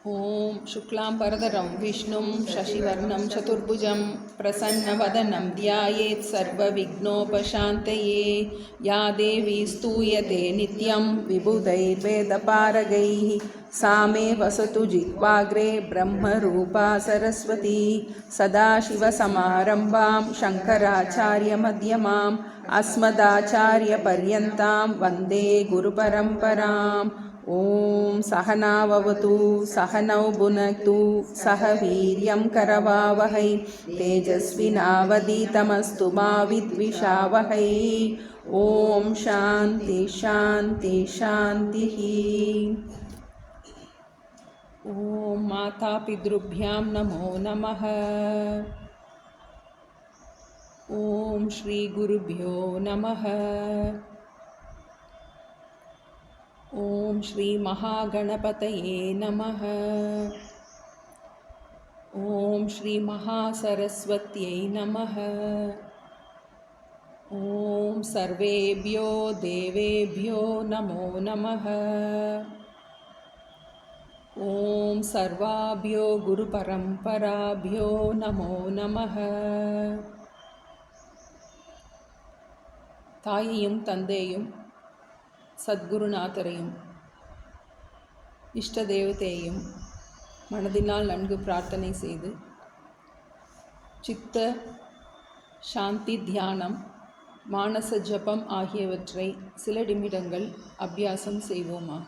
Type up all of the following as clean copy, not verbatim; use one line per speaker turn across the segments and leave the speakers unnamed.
ॐ शुक्लां परधरं विष्णुं शशिवर्णं चतुर्भुजं प्रसन्नवदनं ध्यायेत् सर्वविघ्नोपशान्तये। या देवी स्तूयते नित्यं विबुधैर्वेदपारगैः सा मे वसतु जिह्वाग्रे ब्रह्मरूपा सरस्वती। सदाशिवसमारम्भां शङ्कराचार्यमध्यमाम् अस्मदाचार्यपर्यन्तां वन्दे गुरुपरम्पराम्। ॐ सहनाववतु सहनौ भुनक्तु सह वीर्यं करवावहै तेजस्विनावधीतमस्तु मा विद्विषावहै। ॐ शान्ति शान्ति शान्तिः। ॐ मातापितृभ्यां नमो नमः। ॐ श्रीगुरुभ्यो नमः। ॐ श्री महागणपतये नमः। ॐ श्री महासरस्वत्यै नमः। ॐ सर्वेभ्यो देवेभ्यो नमो नमः। ॐ सर्वाभ्यो गुरुपरम्पराभ्यो नमो नमः। தாயையும் தந்தையும் சத்குருநாதரையும் இஷ்ட தேவதையையும் மனதினால் நன்கு பிரார்த்தனை செய்து சித்த சாந்தி தியானம் மானச ஜபம் ஆகியவற்றை சில நிமிடங்கள் அபியாசம் செய்வோமாக.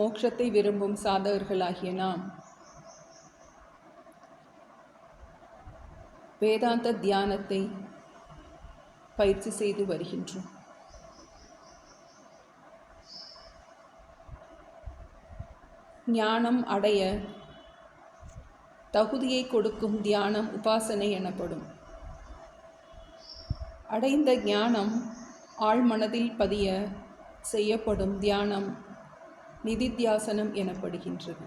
மோட்சத்தை விரும்பும் சாதகர்களாகிய நாம் வேதாந்த தியானத்தை பயிற்சி செய்து வருகின்றோம். ஞானம் அடைய தகுதியை கொடுக்கும் தியானம் உபாசனை எனப்படும். அடைந்த ஞானம் ஆழ்மனதில் பதிய செய்யப்படும் தியானம் நிதித்தியாசனம் எனப்படுகின்றது.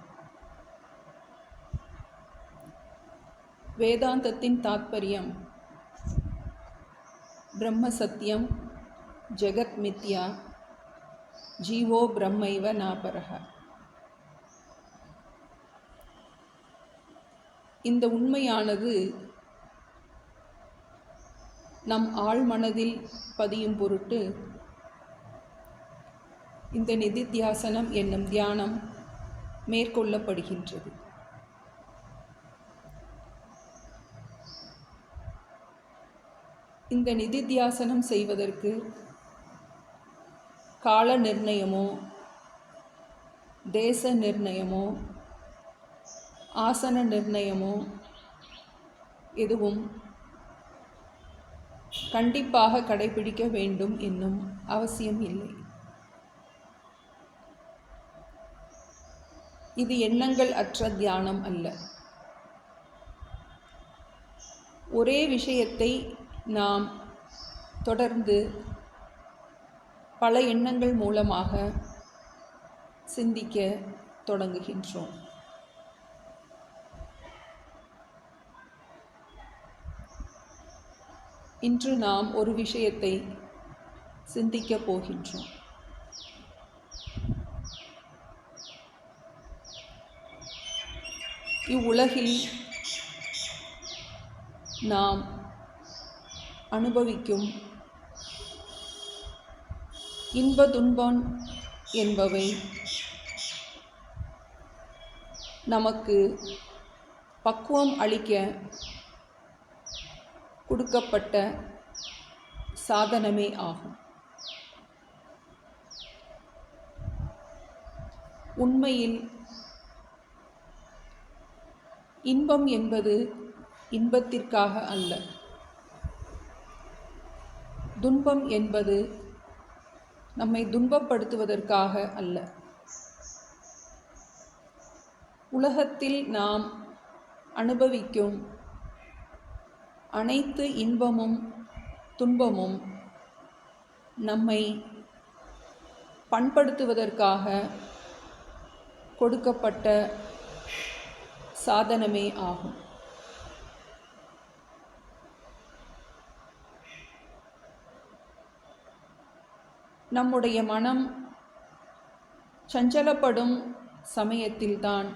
வேதாந்தத்தின் தாத்பரியம் பிரம்ம சத்தியம் ஜெகத் மித்யா ஜீவோ பிரம்மைவ நாபரஹ. இந்த உண்மையானது நம் ஆழ்மனதில் பதியும் பொருட்டு இந்த நிதித்தியாசனம் என்னும் தியானம் மேற்கொள்ளப்படுகின்றது. இந்த நிதித்தியாசனம் செய்வதற்கு கால நிர்ணயமோ தேச நிர்ணயமோ ஆசன நிர்ணயமோ எதுவும் கண்டிப்பாக கடைபிடிக்க வேண்டும் என்னும் அவசியம் இல்லை. இது எண்ணங்கள் அற்ற தியானம் அல்ல. ஒரே விஷயத்தை நாம் தொடர்ந்து பல எண்ணங்கள் மூலமாக சிந்திக்க தொடங்குகின்றோம். இன்று நாம் ஒரு விஷயத்தை சிந்திக்கப் போகின்றோம். இவ்வுலகில் நாம் அனுபவிக்கும் இன்ப துன்பம் என்பவை நமக்கு பக்குவம் அளிக்க கொடுக்கப்பட்ட சாதனமே ஆகும். உண்மையில் இன்பம் என்பது இன்பத்திற்காக அல்ல. துன்பம் என்பது நம்மை துன்பப்படுத்துவதற்காக அல்ல. உலகத்தில் நாம் அனுபவிக்கும் அனைத்து இன்பமும் துன்பமும் நம்மை பண்படுத்துவதற்காக கொடுக்கப்பட்ட சாதனமே ஆகும். நம்முடைய மனம் சஞ்சலப்படும் சமயத்தில்தான்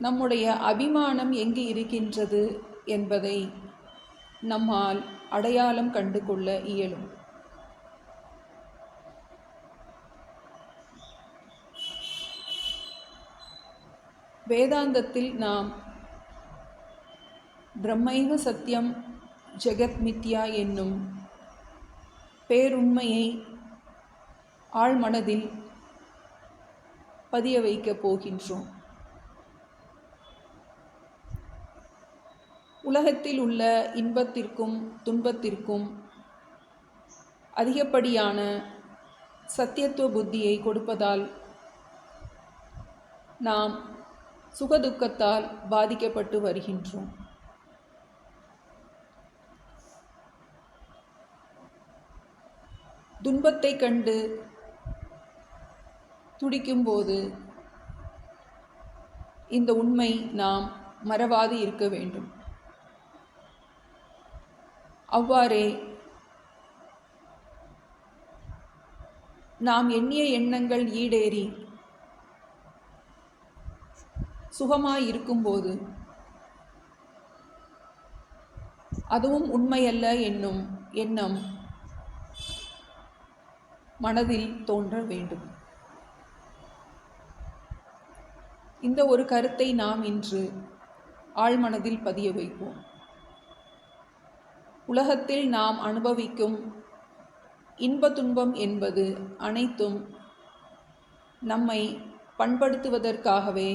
நம்முடைய அபிமானம் எங்கு இருக்கின்றது என்பதை நம்மால் அடையாளம் கண்டு கொள்ள இயலும். வேதாந்தத்தில் நாம் பிரம்மைவ சத்தியம் ஜெகத் மித்யா என்னும் பேருண்மையை ஆழ்மனதில் பதிய வைக்கப் போகின்றோம். உலகத்தில் உள்ள இன்பத்திற்கும் துன்பத்திற்கும் அதிகப்படியான சத்தியத்துவ புத்தியை கொடுப்பதால் நாம் சுகதுக்கத்தால் பாதிக்கப்பட்டு வருகின்றோம். துன்பத்தை கண்டு துடிக்கும்போது இந்த உண்மை நாம் மறவாது இருக்க வேண்டும். அவ்வாறே நாம் எண்ணிய எண்ணங்கள் ஈடேறி சுகமாய் இருக்கும்போது அதுவும் உண்மையல்ல என்னும் எண்ணம் மனதில் தோன்ற வேண்டும். இந்த ஒரு கருத்தை நாம் இன்று ஆழ்மனதில் பதிய வைப்போம். உலகத்தில் நாம் அனுபவிக்கும் இன்ப துன்பம் என்பது அனைத்தும் நம்மை பண்படுத்துவதற்காகவே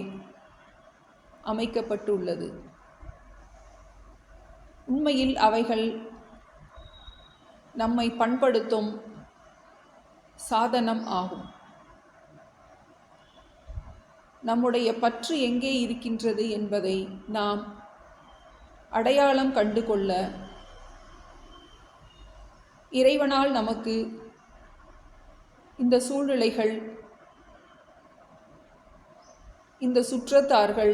அமைக்கப்பட்டுள்ளது. உண்மையில் அவைகள் நம்மை பண்படுத்தும் சாதனம் ஆகும். நம்முடைய பற்று எங்கே இருக்கின்றது என்பதை நாம் அடையாளம் கண்டு கொள்ள இறைவனால் நமக்கு இந்த சூழ்நிலைகள், இந்த சுற்றத்தார்கள்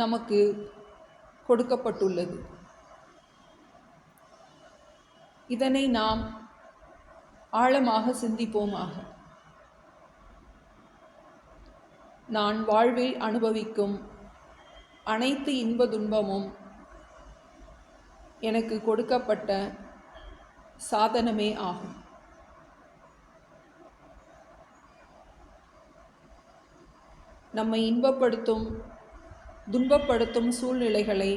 நமக்கு கொடுக்கப்பட்டுள்ளது. இதனை நாம் ஆழமாக சிந்திப்போமாக. நான் வாழ்வில் அனுபவிக்கும் அனைத்து இன்ப துன்பமும் எனக்கு கொடுக்கப்பட்ட சாதனமே ஆகும். நம்மை இன்பப்படுத்தும் துன்பப்படுத்தும் சூழ்நிலைகளை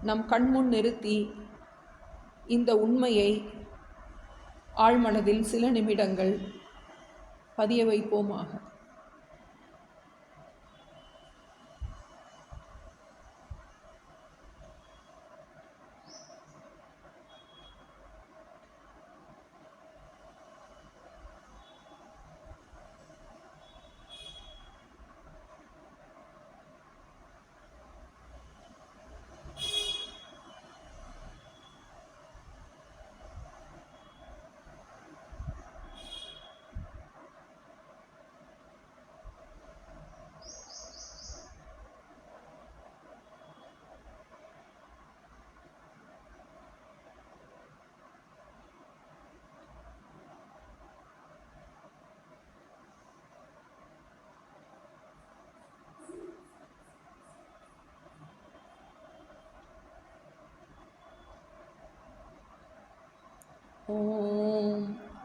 நம் கண்முன் நிறுத்தி இந்த உண்மையை ஆழ்மனதில் சில நிமிடங்கள் பதிய வைப்போமாக. ஓம்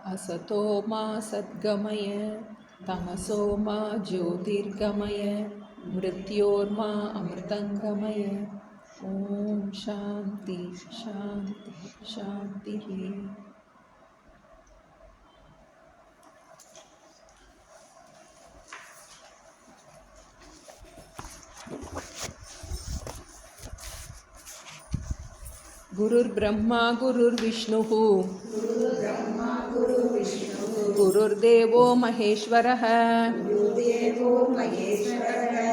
असतो मा सद्गमय तमसो मा ज्योतिर्गमय मृत्योर्मा अमृतंगमय. ओम शांति शांति शांति. गुरुर्ब्रह्मा गुरुर्विष्णुः गुरुर्देवो महेश्वरः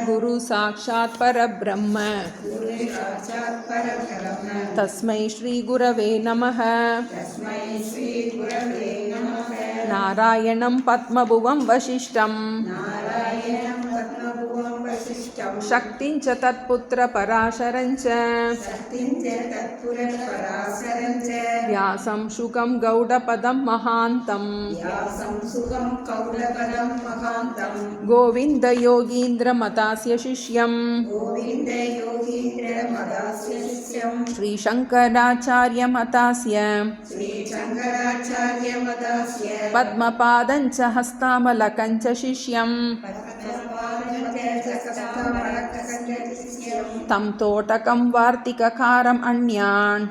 गुरु साक्षात् परब्रह्म तस्मै श्री गुरवे नमः। नारायणं पद्मभुवं वसिष्ठं शक्तिं च तत्पुत्रपराशरं च व्यासं शुकं गौडपदं महान्तं गोविन्दयोगीन्द्रमतास्य शिष्यं श्रीशङ्कराचार्यमतास्य पद्मपादं च हस्तामलकं च शिष्यं तं तोटकं वार्तिककारम् अन्यान्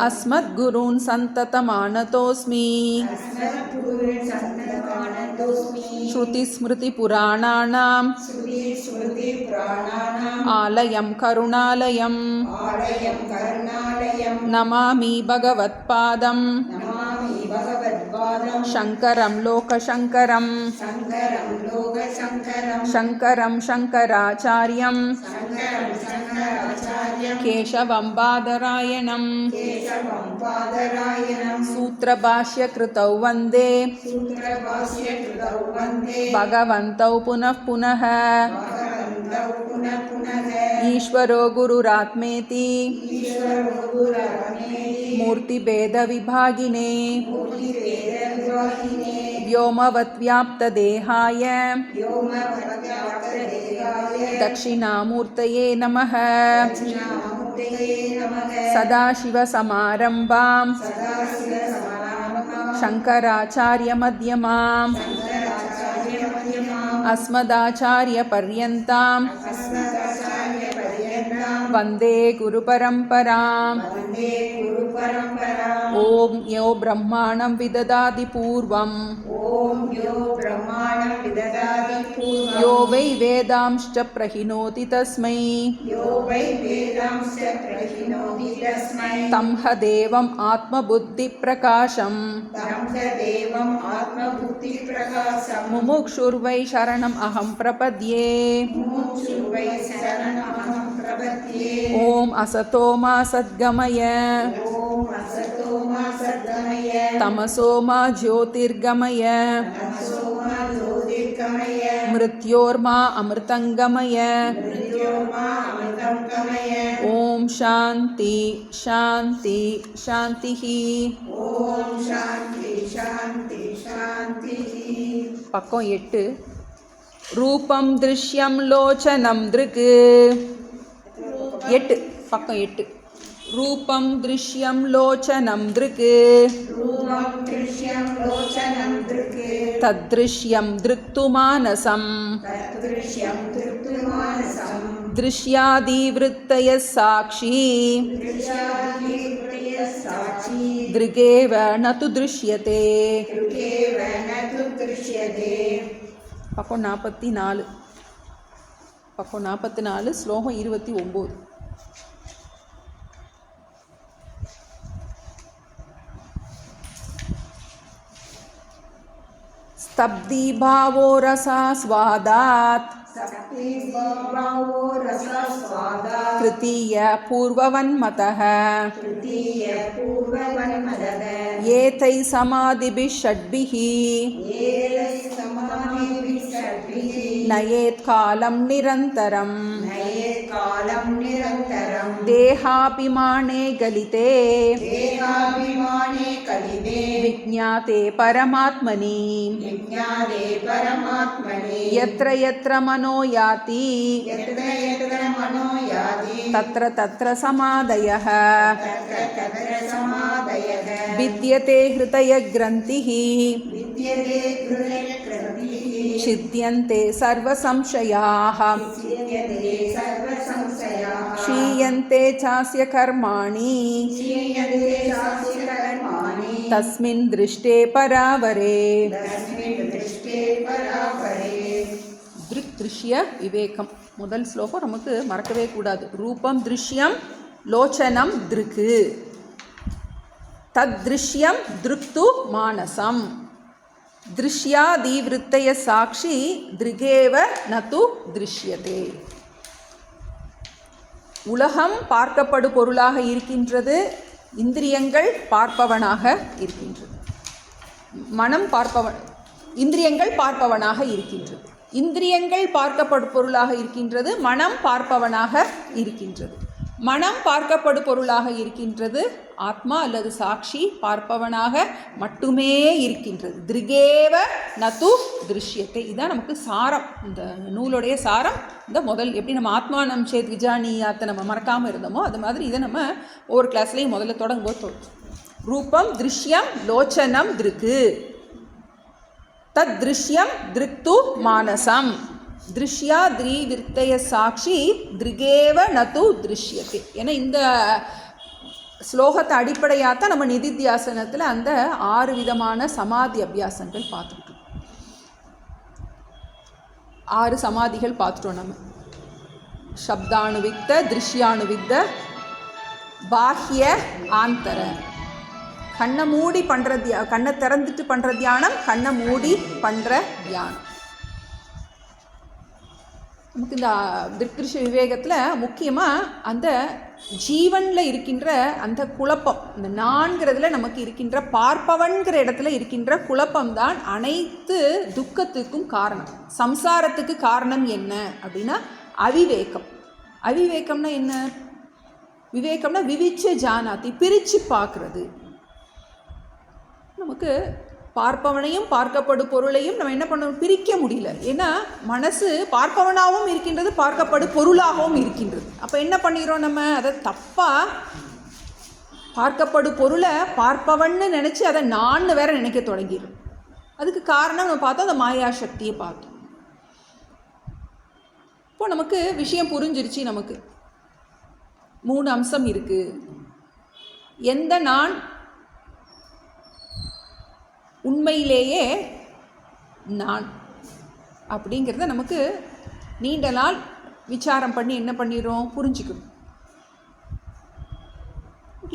अस्मद्गुरून् सन्ततमानतोऽस्मि। श्रुतिस्मृतिपुराणानाम् आलयं करुणालयं नमामि भगवत्पादं शङ्करं लोकशङ्करं शङ्करं शङ्कराचार्यं केशवं बादरायणं सूत्रभाष्यकृतौ वन्दे भगवन्तौ पुनः पुनः। ईश्वरो गुरुरात्मेति मूर्तिभेदविभागिने व्योमवद्व्याप्तदेहाय दक्षिणामूर्तये नमः। सदाशिवसमारम्भां शङ्कराचार्यमध्यमाम् अस्मदाचार्यपर्यन्तां वन्दे गुरुपरम्पराम्। ॐ यो ब्रह्माणं विददाति पूर्वं यो वै वेदांश्च प्रहिणोति तस्मै तं ह देवम् आत्मबुद्धिप्रकाशम् मुमुक्षुर्वै शरणम् अहं प्रपद्ये। ॐ असतो मा सद्गमय तमसो मा ज्योतिर्गमय मृत्योर्मा अमृतङ्गमय। ॐ शान्ति शान्ति शान्तिः। பக்கம் 8 ரூபம் திருஷ்யம் லோச்சனம் திருக் 8 பக்கம் 8 ரூபம் திருஷ்யம் லோச்சனம் திருக் தத்ருஷ்யம் திருக்து மானசம் திருஷ்யாதிவிருத்தய சாட்சி திருகேவ நது திருஷ்யதே। பக்கம் 44 பக்கம் 44 ஸ்லோகம் 29 स्तब्धी भावो रसास्वादात् तृतीय पूर्ववन्मतः एतैः समाधिभिः षड्भिः नयेत् कालं निरन्तरं देहाभिमाने गलिते विज्ञाते परमात्मनि यत्र यत्र मनो याति तत्र तत्र समादयः विद्यते हृदयग्रन्थिः छिद्यन्ते सर्वसंशयाः क्षीयन्ते चास्य कर्माणि तस्मिन् दृष्टे परावरे। दृक् திருஷ்ய விவேகம். முதல் ஸ்லோகம் நமக்கு மறக்கவே கூடாது. ரூபம் திருஷ்யம் லோச்சனம் திருக்கு தத் திருஷ்யம் திருக்து மானசம் திருஷ்யாதிவிருத்தய சாட்சி திருகேவ நது திருஷ்யதே. உலகம் பார்க்கப்படு பொருளாக இருக்கின்றது, இந்திரியங்கள் பார்ப்பவனாக இருக்கின்றது. மனம் பார்ப்பவன், இந்திரியங்கள் பார்ப்பவனாக இருக்கின்றது. இந்திரியங்கள் பார்க்கப்படு பொருளாக இருக்கின்றது, மனம் பார்ப்பவனாக இருக்கின்றது. மனம் பார்க்கப்படு பொருளாக இருக்கின்றது, ஆத்மா அல்லது சாட்சி பார்ப்பவனாக மட்டுமே இருக்கின்றது. திருகேவ நது திருஷ்யத்தை. இதுதான் நமக்கு சாரம், இந்த நூலுடைய சாரம். இந்த முதல் எப்படி நம்ம ஆத்மானம் சேத் விஜானியாத்தை நம்ம மறக்காமல் இருந்தோமோ அது மாதிரி இதை நம்ம ஒவ்வொரு கிளாஸ்லேயும் முதல்ல தொடங்கும்போது ரூபம் திருஷ்யம் லோச்சனம் திருக்கு தத் திருஷ்யம் திருக்து மானசம் திருஷ்யாதிவிருத்தய சாட்சி திருகேவ நது திருஷ்யத்தை. ஏன்னா இந்த ஸ்லோகத்தை அடிப்படையாக தான் நம்ம நிதித்தியாசனத்தில் அந்த 6 விதமான சமாதி அபியாசங்கள் பார்த்துக்கிட்டோம். 6 சமாதிகள் பார்த்துட்டோம் நம்ம. சப்தானுவித்த, திருஷ்யானுவித்த, பாஹ்ய, ஆந்தர. கண்ணை மூடி பண்ணுற கண்ணை திறந்துட்டு பண்ணுற தியானம், கண்ணை மூடி பண்ணுற தியானம். நமக்கு இந்த திருஷ்ய விவேகத்தில் முக்கியமாக அந்த ஜீவனில் இருக்கின்ற அந்த குழப்பம், இந்த நான்கிறதுல நமக்கு இருக்கின்ற பார்ப்பவன்கிற இடத்துல இருக்கின்ற குழப்பம்தான் அனைத்து துக்கத்துக்கும் காரணம். சம்சாரத்துக்கு காரணம் என்ன அப்படின்னா அவிவேகம். அவிவேகம்னா என்ன? விவேகம்னா விவிச்ச ஜானாதி, பிரித்து பார்க்குறது. நமக்கு பார்ப்பவனையும் பார்க்கப்படும் பொருளையும் நம்ம என்ன பண்ணணும், பிரிக்க முடியல. ஏன்னா மனசு பார்ப்பவனாகவும் இருக்கின்றது, பார்க்கப்படும் பொருளாகவும் இருக்கின்றது. அப்போ என்ன பண்ணிடுறோம் நம்ம, அதை தப்பாக பார்க்கப்படும் பொருளை பார்ப்பவன்னு நினச்சி அதை நான் வேற நினைக்க தொடங்கிடும். அதுக்கு காரணம் நம்ம பார்த்தோம், அந்த மாயா சக்தியை பார்த்தோம். இப்போ நமக்கு விஷயம் புரிஞ்சிருச்சு. நமக்கு 3 அம்சம் இருக்குது. எந்த நான் உண்மையிலேயே நான் அப்படிங்கிறத நமக்கு நீண்ட நாள் விசாரம் பண்ணி என்ன பண்ணிடுறோம், புரிஞ்சுக்கணும்.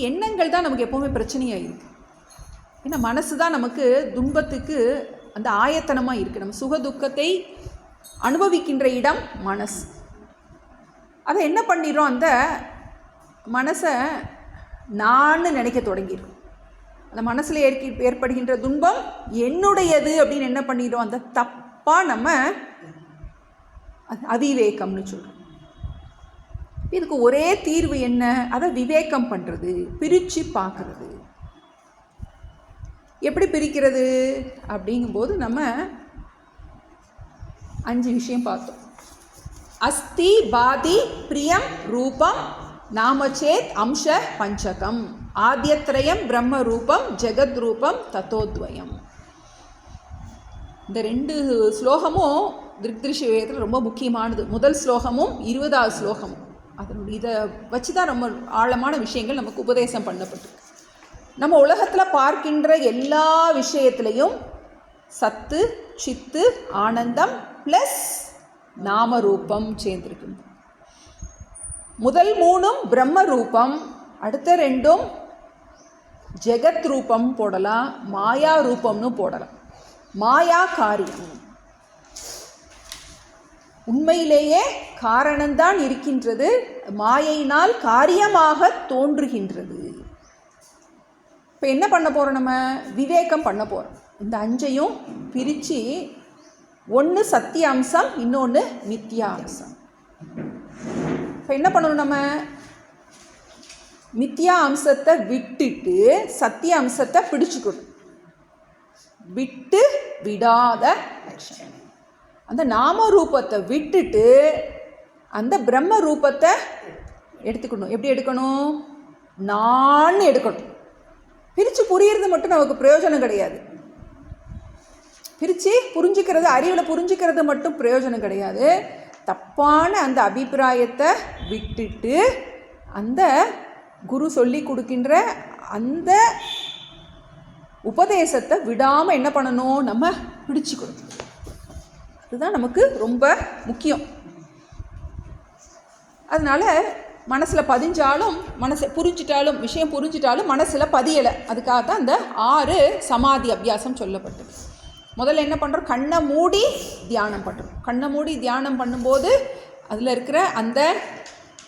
எண்ணங்கள் தான் நமக்கு எப்போவுமே பிரச்சனையாக இருக்குது. ஏன்னா மனசு தான் நமக்கு துன்பத்துக்கு அந்த ஆயத்தனமாக இருக்குது. நம்ம சுக துக்கத்தை அனுபவிக்கின்ற இடம் மனசு. அதை என்ன பண்ணிடுறோம், அந்த மனசை நான் நினைக்க தொடங்கிடும். அந்த மனசில் ஏற்படுகின்ற துன்பம் என்னுடையது அப்படின்னு என்ன பண்ணிடுறோம், அந்த தப்பாக நம்ம அவிவேகம்னு சொல்கிறோம். இதுக்கு ஒரே தீர்வு என்ன, அதை விவேகம் பண்ணுறது, பிரித்து பார்க்குறது. எப்படி பிரிக்கிறது அப்படிங்கும்போது நம்ம 5 விஷயம் பார்த்தோம். அஸ்தி பாதி பிரியம் ரூபம் நாமச்சேத் அம்ச பஞ்சகம் ஆத்யத்ரயம் பிரம்ம ரூபம் ஜெகத் ரூபம் தத்தோத்வயம். இந்த 2 ஸ்லோகமும் திருஷ்ய விவேகத்தில் ரொம்ப முக்கியமானது. முதல் ஸ்லோகமும் 20வது ஸ்லோகமும் அதனுடைய இதை வச்சு தான் ரொம்ப ஆழமான விஷயங்கள் நமக்கு உபதேசம் பண்ணப்பட்டிருக்கு. நம்ம உலகத்தில் பார்க்கின்ற எல்லா விஷயத்துலையும் சத்து, சித்து, ஆனந்தம் ப்ளஸ் நாமரூபம் சேர்ந்திருக்கு. முதல் 3 பிரம்ம ரூபம், அடுத்த 2 ஜெகத் ரூபம் போடலாம், மாயா ரூபம்னு போடலாம். மாயா காரியம், உண்மையிலேயே காரணம்தான் இருக்கின்றது, மாயையினால் காரியமாக தோன்றுகின்றது. இப்போ என்ன பண்ண போகிறோம், நம்ம விவேகம் பண்ண போகிறோம். இந்த 5ஐயும் பிரித்து, ஒன்று சத்திய அம்சம், இன்னொன்று மித்யா அம்சம். இப்போ என்ன பண்ணணும், நம்ம மித்யா அம்சத்தை விட்டுட்டு சத்திய அம்சத்தை பிடிச்சுக்கணும். விட்டு விடாத லட்சணம். அந்த நாம ரூபத்தை விட்டுட்டு அந்த பிரம்ம ரூபத்தை எடுத்துக்கணும். எப்படி எடுக்கணும், நான் எடுக்கணும். பிரித்து புரியுறது மட்டும் நமக்கு பிரயோஜனம் கிடையாது. பிரித்து புரிஞ்சுக்கிறது, அறிவில் புரிஞ்சுக்கிறது மட்டும் பிரயோஜனம் கிடையாது. தப்பான அந்த அபிப்பிராயத்தை விட்டுட்டு அந்த குரு சொல்லி கொடுக்கின்ற அந்த உபதேசத்தை விடாமல் என்ன பண்ணணும், நம்ம பிடிச்சுக்கணும். அதுதான் நமக்கு ரொம்ப முக்கியம். அதனால் மனசில் பதிஞ்சாலும், மனசை புரிஞ்சிட்டாலும், விஷயம் புரிஞ்சிட்டாலும் மனசில் பதியலை. அதுக்காக தான் அந்த 6 சமாதி அபியாசம் சொல்லப்பட்டது. முதல்ல என்ன பண்ணுறோம்? கண்ணை மூடி தியானம் பண்ணுறோம். கண்ணை மூடி தியானம் பண்ணும்போது அதில் இருக்கிற அந்த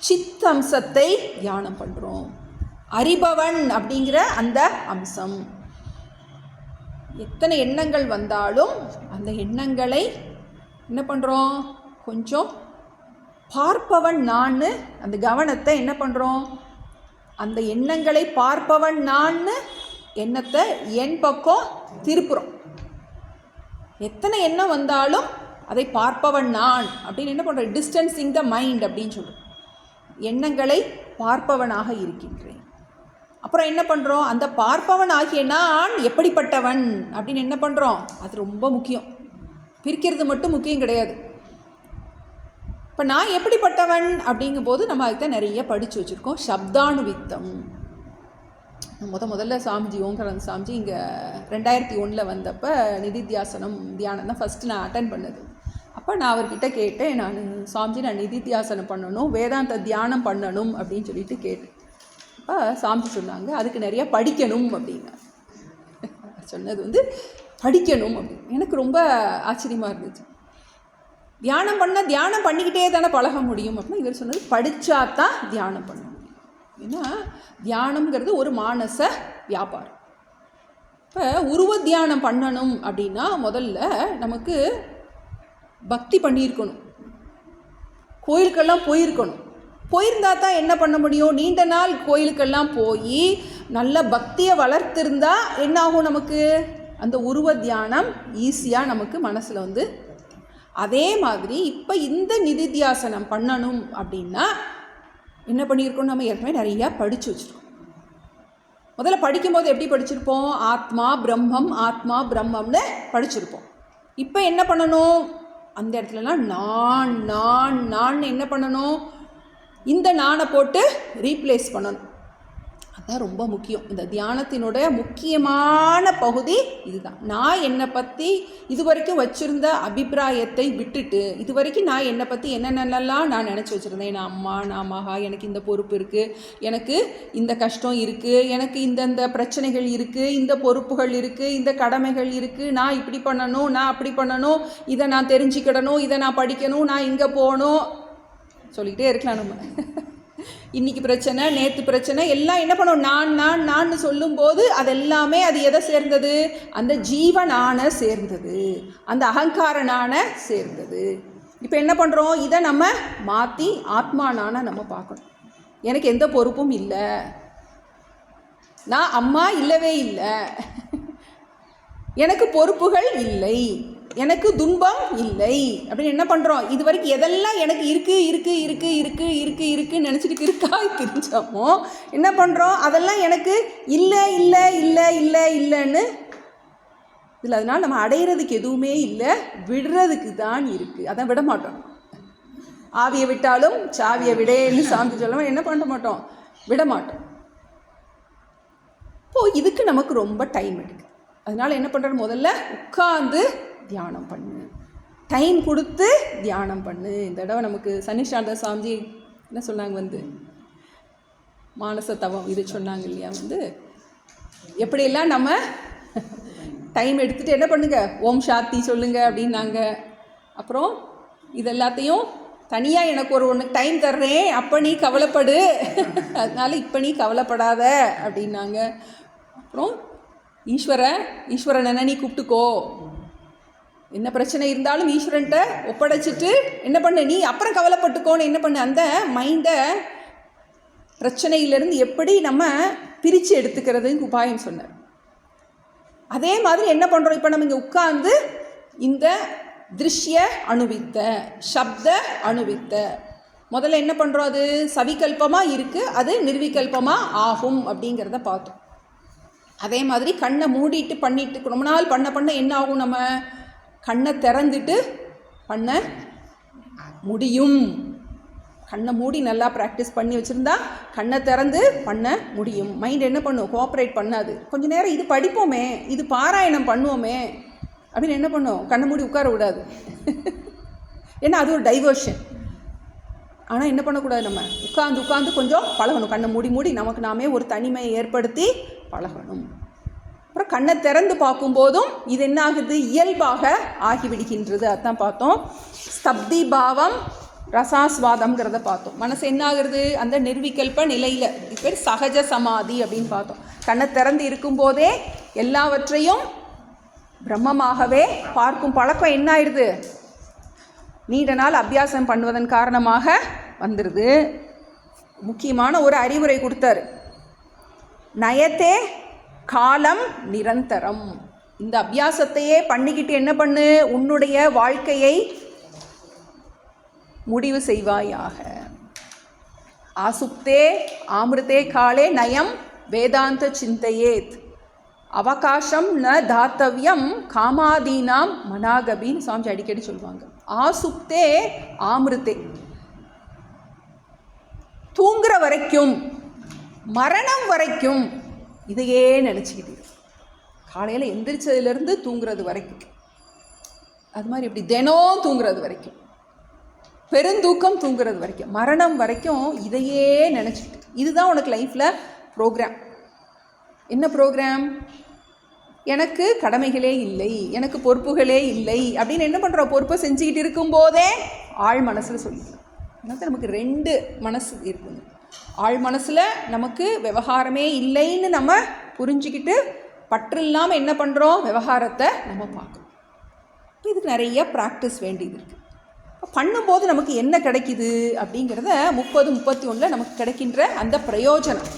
சித் அம்சத்தை தியானம் பண்ணுறோம். அறிபவன் அப்படிங்கிற அந்த அம்சம். எத்தனை எண்ணங்கள் வந்தாலும் அந்த எண்ணங்களை என்ன பண்ணுறோம்? கொஞ்சம் பார்ப்பவன் நான், அந்த கவனத்தை என்ன பண்ணுறோம்? அந்த எண்ணங்களை பார்ப்பவன் நான் எண்ணத்தை என் பக்கம் திருப்புறோம். எத்தனை எண்ணம் வந்தாலும் அதை பார்ப்பவன் நான் அப்படின்னு என்ன பண்ணுறோம்? டிஸ்டன்சிங் த மைண்ட் அப்படின்னு சொல்கிறோம். எண்ணங்களை பார்ப்பவனாக இருக்கின்றேன். அப்புறம் என்ன பண்ணுறோம்? அந்த பார்ப்பவன் ஆகிய நான் எப்படிப்பட்டவன் அப்படின்னு என்ன பண்ணுறோம்? அது ரொம்ப முக்கியம். பிரிக்கிறது மட்டும் முக்கியம் கிடையாது. இப்போ நான் எப்படிப்பட்டவன் அப்படிங்கும்போது நம்ம அதுக்கு தான் நிறைய படித்து வச்சுருக்கோம். சப்தானுவித்தம். முதல்ல சாமிஜி ஓங்கரன் சாமிஜி இங்கே 2001 வந்தப்போ நிதித்தியாசனம் தியானம் தான் ஃபஸ்ட்டு நான் அட்டன் பண்ணது. அப்போ நான் அவர்கிட்ட கேட்டேன், நான் சாமிஜி நான் நிதித்தியாசனம் பண்ணணும், வேதாந்த தியானம் பண்ணணும் அப்படின்னு சொல்லிட்டு கேட்டேன். அப்போ சாமிஜி சொன்னாங்க அதுக்கு நிறையா படிக்கணும் அப்படின்னா. சொன்னது படிக்கணும் அப்படின்னு எனக்கு ரொம்ப ஆச்சரியமாக இருந்துச்சு. தியானம் பண்ணிக்கிட்டே தானே பழக முடியும் அப்படின்னு இவர் சொன்னது படித்தா தான் தியானம் பண்ண முடியும். ஏன்னா தியானம்ங்கிறது ஒரு மானச வியாபாரம். இப்போ உருவ தியானம் பண்ணணும் அப்படின்னா முதல்ல நமக்கு பக்தி பண்ணியிருக்கணும், கோயிலுக்கெல்லாம் போயிருந்தா தான் என்ன பண்ண முடியும்? நீண்ட நாள் கோயிலுக்கெல்லாம் போய் நல்ல பக்தியை வளர்த்திருந்தா என்ன ஆகும்? நமக்கு அந்த உருவ தியானம் ஈஸியாக நமக்கு மனசில் அதே மாதிரி இப்போ இந்த நிதித்தியாசனம் பண்ணணும் அப்படின்னா என்ன பண்ணியிருக்கோம்? நம்ம ஏற்கனவே நிறையா படித்து வச்சுருக்கோம். முதல்ல படிக்கும்போது எப்படி படிச்சிருப்போம்? ஆத்மா பிரம்மம், ஆத்மா பிரம்மம்னு படிச்சிருப்போம். இப்போ என்ன பண்ணணும்? அந்த இடத்துலலாம் நான் நான் நான் என்ன பண்ணணும்? இந்த நானை போட்டு ரீப்ளேஸ் பண்ணணும். அதுதான் ரொம்ப முக்கியம். இந்த தியானத்தினுடைய முக்கியமான பகுதி இதுதான். நான் என்னை பற்றி இது வரைக்கும் வச்சுருந்த அபிப்பிராயத்தை விட்டுட்டு, இது வரைக்கும் நான் என்னை பற்றி என்னென்னலாம் நான் நினச்சி வச்சுருந்தேன். நான் அம்மா, நான் மகா, எனக்கு இந்த பொறுப்பு இருக்குது, எனக்கு இந்த கஷ்டம் இருக்குது, எனக்கு இந்தந்த பிரச்சனைகள் இருக்குது, இந்த பொறுப்புகள் இருக்குது, இந்த கடமைகள் இருக்குது, நான் இப்படி பண்ணணும், நான் அப்படி பண்ணணும், இதை நான் தெரிஞ்சுக்கிடணும், இதை நான் படிக்கணும், நான் இங்கே போகணும், சொல்லிக்கிட்டே இருக்கலாம் நம்ம. இன்றைக்கி பிரச்சனை, நேற்று பிரச்சனை, எல்லாம் என்ன பண்ணோம்? நான் சொல்லும்போது அதெல்லாமே அது எதை சேர்ந்தது? அந்த ஜீவனான சேர்ந்தது, அந்த அகங்காரனான சேர்ந்தது. இப்போ என்ன பண்ணுறோம்? இதை நம்ம மாற்றி ஆத்மானான நம்ம பார்க்கணும். எனக்கு எந்த பொறுப்பும் இல்லை, நான் அம்மா இல்லவே இல்லை, எனக்கு பொறுப்புகள் இல்லை, எனக்கு துன்பம் இல்லை அப்படின்னு என்ன பண்ணுறோம்? இது வரைக்கும் எதெல்லாம் எனக்கு இருக்குன்னு நினச்சிட்டு தெரிஞ்சோமோ என்ன பண்ணுறோம்? அதெல்லாம் எனக்கு இல்லைன்னு இதில். அதனால் நம்ம அடையிறதுக்கு எதுவுமே இல்லை, விடுறதுக்கு தான் இருக்குது. அதான் விட மாட்டோம். ஆவியை விட்டாலும் சாவியை விடேன்னு சாமி சொல்லுவோம். என்ன பண்ண மாட்டோம்? விட மாட்டோம். இப்போது இதுக்கு நமக்கு ரொம்ப டைம் எடுக்குது. அதனால் என்ன பண்ணுறது? முதல்ல உட்காந்து தியானம் பண்ணு, டைம் கொடுத்து தியானம் பண்ணு. இந்த தடவை நமக்கு சன்னிஷாந்த சாமிஜி என்ன சொன்னாங்க? மானச தவம் இது சொன்னாங்க இல்லையா? எப்படியெல்லாம் நம்ம டைம் எடுத்துகிட்டு என்ன பண்ணுங்க, ஓம் சாந்தி சொல்லுங்க அப்படின்னாங்க. அப்புறம் இது எல்லாத்தையும் தனியாக எனக்கு ஒன்று டைம் தர்றேன், அப்போ நீ கவலைப்படு, அதனால இப்போ நீ கவலைப்படாத அப்படின்னாங்க. அப்புறம் ஈஸ்வரனை நீ கூப்பிட்டுக்கோ, என்ன பிரச்சனை இருந்தாலும் ஈஸ்வரன்ட்ட ஒப்படைச்சிட்டு என்ன பண்ணு, நீ அப்புறம் கவலைப்பட்டுக்கோன்னு என்ன பண்ணு, அந்த மைண்டை பிரச்சனையிலேருந்து எப்படி நம்ம பிரித்து எடுத்துக்கிறதுன்னு உபாயம் சொன்னார். அதே மாதிரி என்ன பண்ணுறோம்? இப்போ நம்ம இங்கே உட்கார்ந்து இந்த திருஷ்ய அணுவித்த, சப்த அணுவித்த, முதல்ல என்ன பண்ணுறோம்? அது சவிகல்பமாக இருக்குது, அது நிர்விகல்பமாக ஆகும் அப்படிங்கிறத பார்த்தோம். அதே மாதிரி கண்ணை மூடிட்டு பண்ணிட்டு ரொம்ப நாள் பண்ண என்ன ஆகும்? நம்ம கண்ணை திறந்துட்டு பண்ண முடியும். கண்ணை மூடி நல்லா ப்ராக்டிஸ் பண்ணி வச்சுருந்தா கண்ணை திறந்து பண்ண முடியும். மைண்ட் என்ன பண்ணும்? கோஆப்ரேட் பண்ணாது. கொஞ்சம் நேரம் இது படிப்போமே, இது பாராயணம் பண்ணுவோமே, அப்படின்னு என்ன பண்ணும், கண்ணை மூடி உட்கார விடாது. ஏன்னா அது ஒரு டைவர்ஷன். ஆனால் என்ன பண்ணக்கூடாது, நம்ம உட்காந்து கொஞ்சம் பழகணும். கண்ணை மூடி நமக்கு நாமே ஒரு தனிமையை ஏற்படுத்தி பழகணும். அப்புறம் கண்ணை திறந்து பார்க்கும்போதும் இது என்ன ஆகுது, இயல்பாக ஆகிவிடுகின்றது. அதான் பார்த்தோம். ஸ்தப்தி பாவம் ரசாஸ்வாதம்ங்கிறத பார்த்தோம். மனசு என்ன ஆகுறது, அந்த நிர்விகல்ப நிலையில், இது பேர் சகஜ சமாதி அப்படின்னு பார்த்தோம். கண்ணை திறந்து இருக்கும்போதே எல்லாவற்றையும் பிரம்மமாகவே பார்க்கும் பழக்கம் என்ன ஆயிடுது, நீண்ட நாள் அபியாசம் பண்ணுவதன் காரணமாக வந்துடுது. முக்கியமான ஒரு அறிவுரை கொடுத்தாரு, நயத்தே காலம் நிரந்தரம். இந்த அபியாசத்தையே பண்ணிக்கிட்டு என்ன பண்ணு, உன்னுடைய வாழ்க்கையை முடிவு செய்வாயாக. ஆசுப்தே ஆமிருதே காலே நயம் வேதாந்த சிந்தையேத் அவகாசம் ந தாத்தவியம் காமாதீனாம் மனாகபின்னு சாமி அடிக்கடி சொல்லுவாங்க. ஆசுப்தே ஆமிருதே, தூங்குற வரைக்கும், மரணம் வரைக்கும் இதையே நினச்சிக்கிட்டு, காலையில் எந்திரிச்சதுலேருந்து தூங்குறது வரைக்கும், அது மாதிரி எப்படி தினம் தூங்குறது வரைக்கும், பெருந்தூக்கம் தூங்குறது வரைக்கும், மரணம் வரைக்கும் இதையே நினச்சிக்கிட்டு, இதுதான் உனக்கு லைஃப்பில் ப்ரோக்ராம். என்ன ப்ரோக்ராம், எனக்கு கடமைகளே இல்லை, எனக்கு பொறுப்புகளே இல்லை அப்படின்னு என்ன பண்ணுறோம், பொறுப்பை செஞ்சுக்கிட்டு இருக்கும்போதே ஆழ் மனசில் சொல்லிக்கலாம். அதனால் நமக்கு 2 மனசு இருக்குங்க. ஆழ் மனசில் நமக்கு விவகாரமே இல்லைன்னு நம்ம புரிஞ்சுக்கிட்டு பற்று இல்லாமல் என்ன பண்ணுறோம், விவகாரத்தை நம்ம பார்க்குறோம். இதுக்கு நிறைய ப்ராக்டிஸ் வேண்டியது இருக்குது. பண்ணும்போது நமக்கு என்ன கிடைக்கிது அப்படிங்கிறத 30-31 நமக்கு கிடைக்கின்ற அந்த பிரயோஜனம்.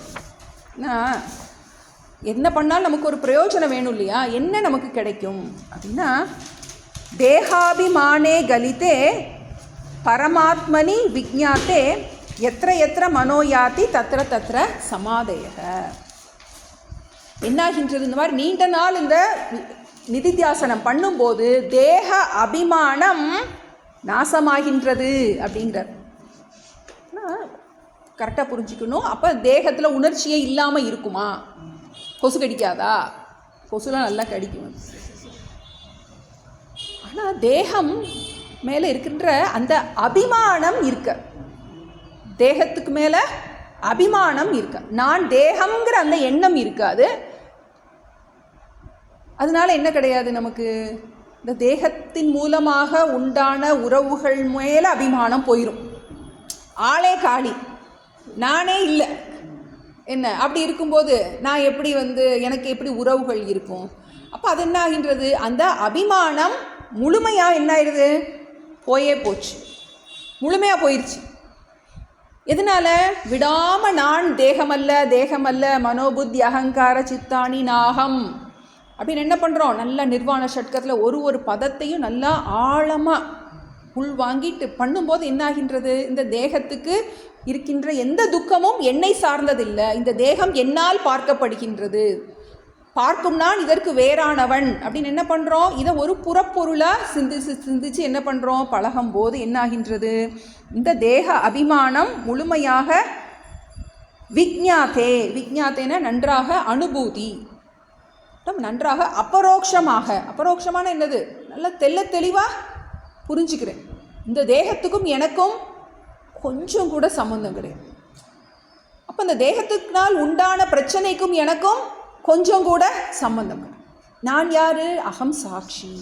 என்ன பண்ணாலும் நமக்கு ஒரு பிரயோஜனம் வேணும் இல்லையா, என்ன நமக்கு கிடைக்கும் அப்படின்னா, தேகாபிமானே கலிதே பரமாத்மனி விஜ்ஞாத்தே எத்திர எத்திர மனோயாதி தத்திர தத்திர சமாதேக. என்னாகின்றது, இந்த மாதிரி நீண்ட நாள் இந்த நிதித்தியாசனம் பண்ணும்போது தேக அபிமானம் நாசமாகின்றது அப்படிங்கிறார். கரெக்டாக புரிஞ்சுக்கணும். அப்போ தேகத்தில் உணர்ச்சியே இல்லாமல் இருக்குமா, கொசு கடிக்காதா, கொசுலாம் நல்லா கடிக்கும். ஆனால் தேகம் மேலே இருக்கின்ற அந்த அபிமானம் இருக்க, தேகத்துக்கு மேலே அபிமானம் இருக்க, நான் தேகம்ங்கிற அந்த எண்ணம் இருக்காது. அதனால என்ன கிடையாது, நமக்கு இந்த தேகத்தின் மூலமாக உண்டான உறவுகள் மேலே அபிமானம் போயிடும். ஆளே காலி, நானே இல்லை என்ன, அப்படி இருக்கும்போது நான் எப்படி எனக்கு எப்படி உறவுகள் இருக்கும். அப்போ அது என்ன ஆகின்றது, அந்த அபிமானம் முழுமையாக என்ன ஆயிடுது, போச்சு, முழுமையாக போயிடுச்சு. எதனால, விடாமல் நான் தேகமல்ல மனோபுத்தி அகங்கார சித்தானி நாகம் அப்படின்னு என்ன பண்ணுறோம், நல்லா நிர்வாண ஷட்கத்தில் ஒரு பதத்தையும் நல்லா ஆழமாக உள் வாங்கிட்டு பண்ணும்போது என்ன ஆகின்றது, இந்த தேகத்துக்கு இருக்கின்ற எந்த துக்கமும் என்னை சார்ந்ததில்லை, இந்த தேகம் என்னால் பார்க்கப்படுகின்றது, பார்க்கும் நான் இதற்கு வேறானவன் அப்படின்னு என்ன பண்ணுறோம், இதை ஒரு புறப்பொருளாக சிந்திச்சு என்ன பண்ணுறோம், பழகும்போது என்ன ஆகின்றது, இந்த தேக அபிமானம் முழுமையாக விஜ்ஞாத்தேன நன்றாக அனுபூதி, நன்றாக அபரோக்ஷமான என்னது, நல்லா தெளிவாக புரிஞ்சுக்கிறேன். இந்த தேகத்துக்கும் எனக்கும் கொஞ்சம் கூட சம்பந்தம் கிடையாது. அப்போ இந்த தேகத்துக்குனால் உண்டான பிரச்சனைக்கும் எனக்கும் கொஞ்சம் கூட சம்பந்தம் கிடையாது. நான் யாரு, அகம் சாட்சி,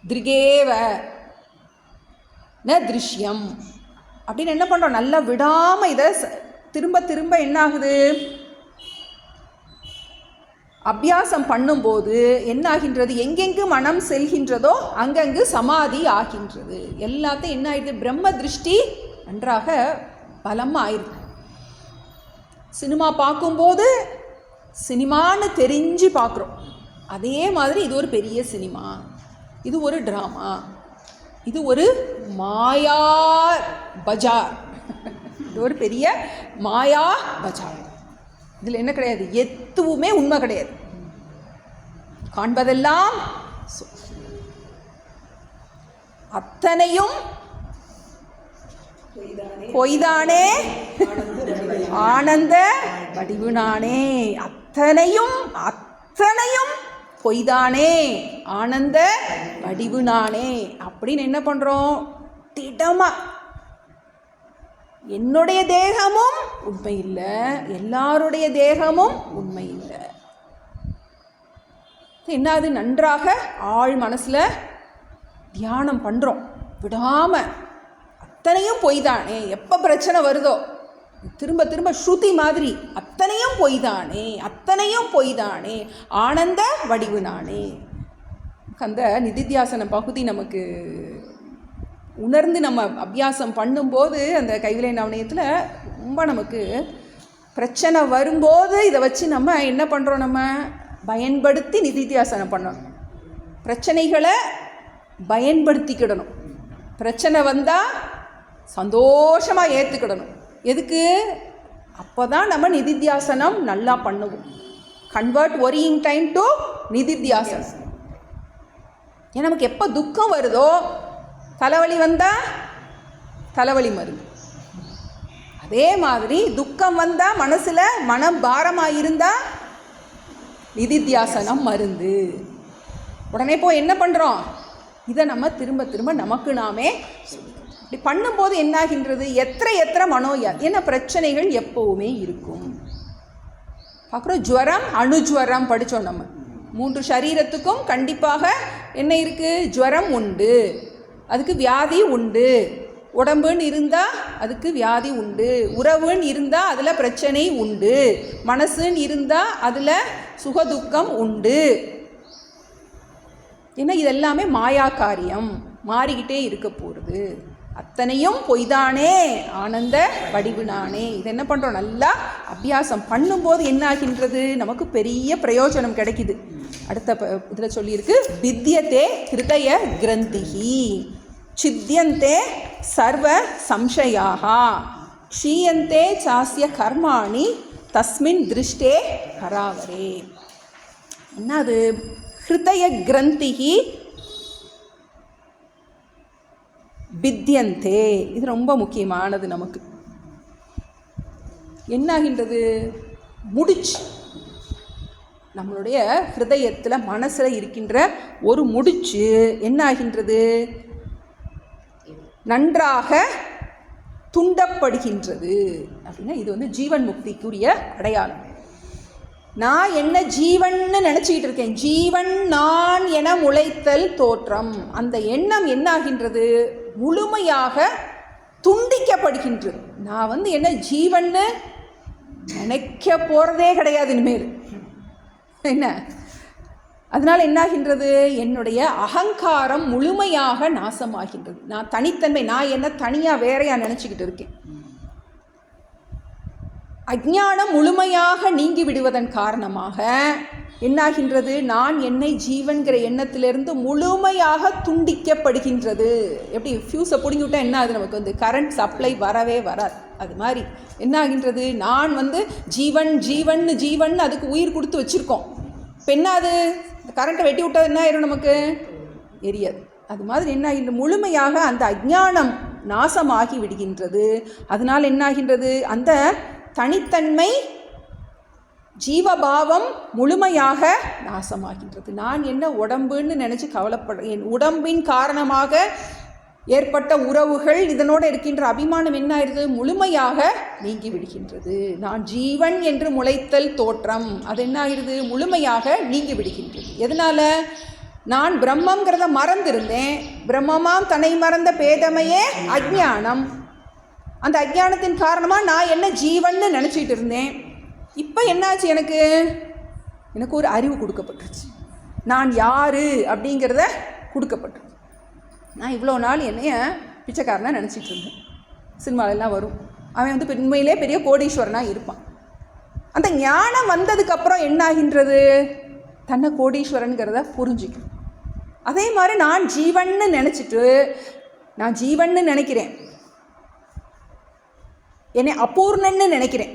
திருகேவ ந திருஷ்யம் அப்படின்னு என்ன பண்ணுறோம், நல்லா விடாமல் இதை திரும்ப என்ன ஆகுது, அபியாசம் பண்ணும்போது என்ன ஆகின்றது, எங்கெங்கு மனம் செல்கின்றதோ அங்கங்கு சமாதி ஆகின்றது. எல்லாத்தையும் என்ன ஆயிடுது, பிரம்ம திருஷ்டி நன்றாக பலமாக ஆயிடுது. சினிமா பார்க்கும்போது சினிமான்னு தெரிஞ்சு பார்க்குறோம், அதே மாதிரி இது ஒரு பெரிய சினிமா, இது ஒரு ட்ராமா, இது ஒரு மாயா பஜார், இது ஒரு பெரிய மாயா பஜார். இதில் என்ன கிடையாது, எதுவுமே உண்மை கிடையாது, காண்பதெல்லாம் அத்தனையும் பொய்தானே, ஆனந்த வடிவு நானே, அத்தனையும் பொய்தானே ஆனந்த வடிவு நானே அப்படின்னு என்ன பண்ணுறோம்? திடமாக என்னுடைய தேகமும் உண்மை இல்லை, எல்லாருடைய தேகமும் உண்மை இல்லை. என்னது? நன்றாக ஆழ் மனசில் தியானம் பண்ணுறோம் விடாமல். அத்தனையும் பொய் தானே, எப்போ பிரச்சனை வருதோ திரும்ப திரும்ப ஸ்ருதி மாதிரி அத்தனையும் பொய் தானே, அத்தனையும் பொய் தானே, ஆனந்த வடிவு நானே. அந்த நிதித்தியாசன பகுதி நமக்கு உணர்ந்து நம்ம அபியாசம் பண்ணும்போது அந்த கைவிலை நவனியத்தில் ரொம்ப நமக்கு பிரச்சனை வரும்போது இதை வச்சு நம்ம என்ன பண்ணுறோம்? நம்ம பயன்படுத்தி நிதித்தியாசனம் பண்ணணும். பிரச்சனைகளை பயன்படுத்திக்கிடணும். பிரச்சனை வந்தால் சந்தோஷமாக ஏற்றுக்கிடணும். எதுக்கு? அப்போ தான் நம்ம நிதித்தியாசனம் நல்லா பண்ணுவோம். கன்வெர்ட் ஒரியிங் டைம் டு நிதித்தியாசனம். ஏன்னா நமக்கு எப்போ துக்கம் வருதோ, தலைவலி வந்தால் தலைவலி மருந்து, அதே மாதிரி துக்கம் வந்தால் மனசில் மனம் பாரமாக இருந்தால் நிதித்தியாசனம் மருந்து. உடனே போய் என்ன பண்ணுறோம்? இதை நம்ம திரும்ப திரும்ப நமக்கு நாமே இப்படி பண்ணும்போது என்னாகின்றது? எத்தனை மனோயா என்ன பிரச்சனைகள் எப்போவுமே இருக்கும். அப்புறம் ஜுவரம் அணுஜுவரம் படித்தோம். நம்ம 3 சரீரத்துக்கும் கண்டிப்பாக என்ன இருக்குது? ஜுவரம் உண்டு, அதுக்கு வியாதி உண்டு. உடம்புன்னு இருந்தால் அதுக்கு வியாதி உண்டு, உறவுன்னு இருந்தால் அதில் பிரச்சனை உண்டு, மனசுன்னு இருந்தால் அதில் சுகதுக்கம் உண்டு. ஏன்னா இதெல்லாமே மாயா காரியம், மாறிக்கிட்டே இருக்க போகிறது. அத்தனையும் பொய்தானே, ஆனந்த வடிவு நானே. இது என்ன பண்ணுறோம்? நல்லா அபியாசம் பண்ணும்போது என்னாகின்றது? நமக்கு பெரிய பிரயோஜனம் கிடைக்குது. அடுத்த இதில் சொல்லியிருக்கு, வித்யத்தே ஹிருதய கிரந்திஹி சித்தியந்தே சர்வ சம்சயாக க்ஷீயந்தே சாஸ்ய கர்மாணி தஸ்மின் திருஷ்டே பராவரே. என்னது? ஹிருதய கிரந்திஹி வித்யந்தே. இது ரொம்ப முக்கியமானது. நமக்கு என்னாகின்றது? முடிச்சு, நம்மளுடைய ஹிருதயத்தில் மனசில் இருக்கின்ற ஒரு முடிச்சு என்னாகின்றது? நன்றாக துண்டப்படுகின்றது. அப்படின்னா இது வந்து ஜீவன் முக்திக்குரிய அடையாளம். நான் என்ன ஜீவன்னு நினச்சிக்கிட்டு இருக்கேன், ஜீவன் நான் என முளைத்தல் தோற்றம். அந்த எண்ணம் என்னாகின்றது? முழுமையாக துண்டிக்கப்படுகின்றது. நான் வந்து என்ன ஜீவன்னு நினைக்க போகிறதே கிடையாது இனிமேல். என்ன அதனால் என்னாகின்றது? என்னுடைய அகங்காரம் முழுமையாக நாசமாகின்றது. நான் தனித்தன்மை, நான் என்ன தனியாக வேறையாக நினச்சிக்கிட்டு இருக்கேன். அஞ்ஞானம் முழுமையாக நீங்கி விடுவதன் காரணமாக என்னாகின்றது? நான் என்னை ஜீவன்கிற எண்ணத்திலிருந்து முழுமையாக துண்டிக்கப்படுகின்றது. எப்படி ஃபியூஸை பிடுங்கி விட்டால் என்ன ஆகுது? நமக்கு வந்து கரண்ட் சப்ளை வரவே வராது. அது மாதிரி என்னாகின்றது? நான் வந்து ஜீவன் ஜீவன் ஜீவன் அதுக்கு உயிர் கொடுத்து வச்சுருக்கோம். இப்போ என்ன அது? கரண்ட்டை வெட்டி விட்டால் என்ன ஆயிரும்? நமக்கு எரியாது. அது மாதிரி என்ன முழுமையாக அந்த அஞ்ஞானம் நாசமாகி விடுகின்றது. அதனால் என்னாகின்றது? அந்த தனித்தன்மை ஜீவபாவம் முழுமையாக நாசமாகின்றது. நான் என்ன உடம்புன்னு நினச்சி கவலைப்படுறேன். என் உடம்பின் காரணமாக ஏற்பட்ட உறவுகள், இதனோடு இருக்கின்ற அபிமானம் என்ன ஆயிடுது? முழுமையாக நீங்கி விடுகின்றது. நான் ஜீவன் என்று முளைத்தல் தோற்றம் அது என்ன ஆயிடுது? முழுமையாக நீங்கி விடுகின்றது. எதனால்? நான் பிரம்மங்கிறத மறந்திருந்தேன். பிரம்மமாம் தன்னை மறந்த பேதமையே அஜ்ஞானம். அந்த அஜ்ஞானத்தின் காரணமாக நான் என்ன ஜீவன்னு நினச்சிட்டு இருந்தேன். இப்போ என்னாச்சு? எனக்கு ஒரு அறிவு கொடுக்கப்பட்டுருச்சு. நான் யார் அப்படிங்கிறத கொடுக்கப்பட்டுருச்சு. நான் இவ்வளோ நாள் என்னைய பிச்சைக்காரனாக நினச்சிட்டு இருந்தேன். சினிமாலெல்லாம் வரும், அவன் வந்து உண்மையிலே பெரிய கோடீஸ்வரனாக இருப்பான். அந்த ஞானம் வந்ததுக்கப்புறம் என்னாகின்றது? தன்னை கோடீஸ்வரனுங்கிறத புரிஞ்சிக்கும். அதே மாதிரி நான் ஜீவன்னு நினச்சிட்டு நான் ஜீவன்னு நினைக்கிறேன், என்னை அபூர்ணன்னு நினைக்கிறேன்,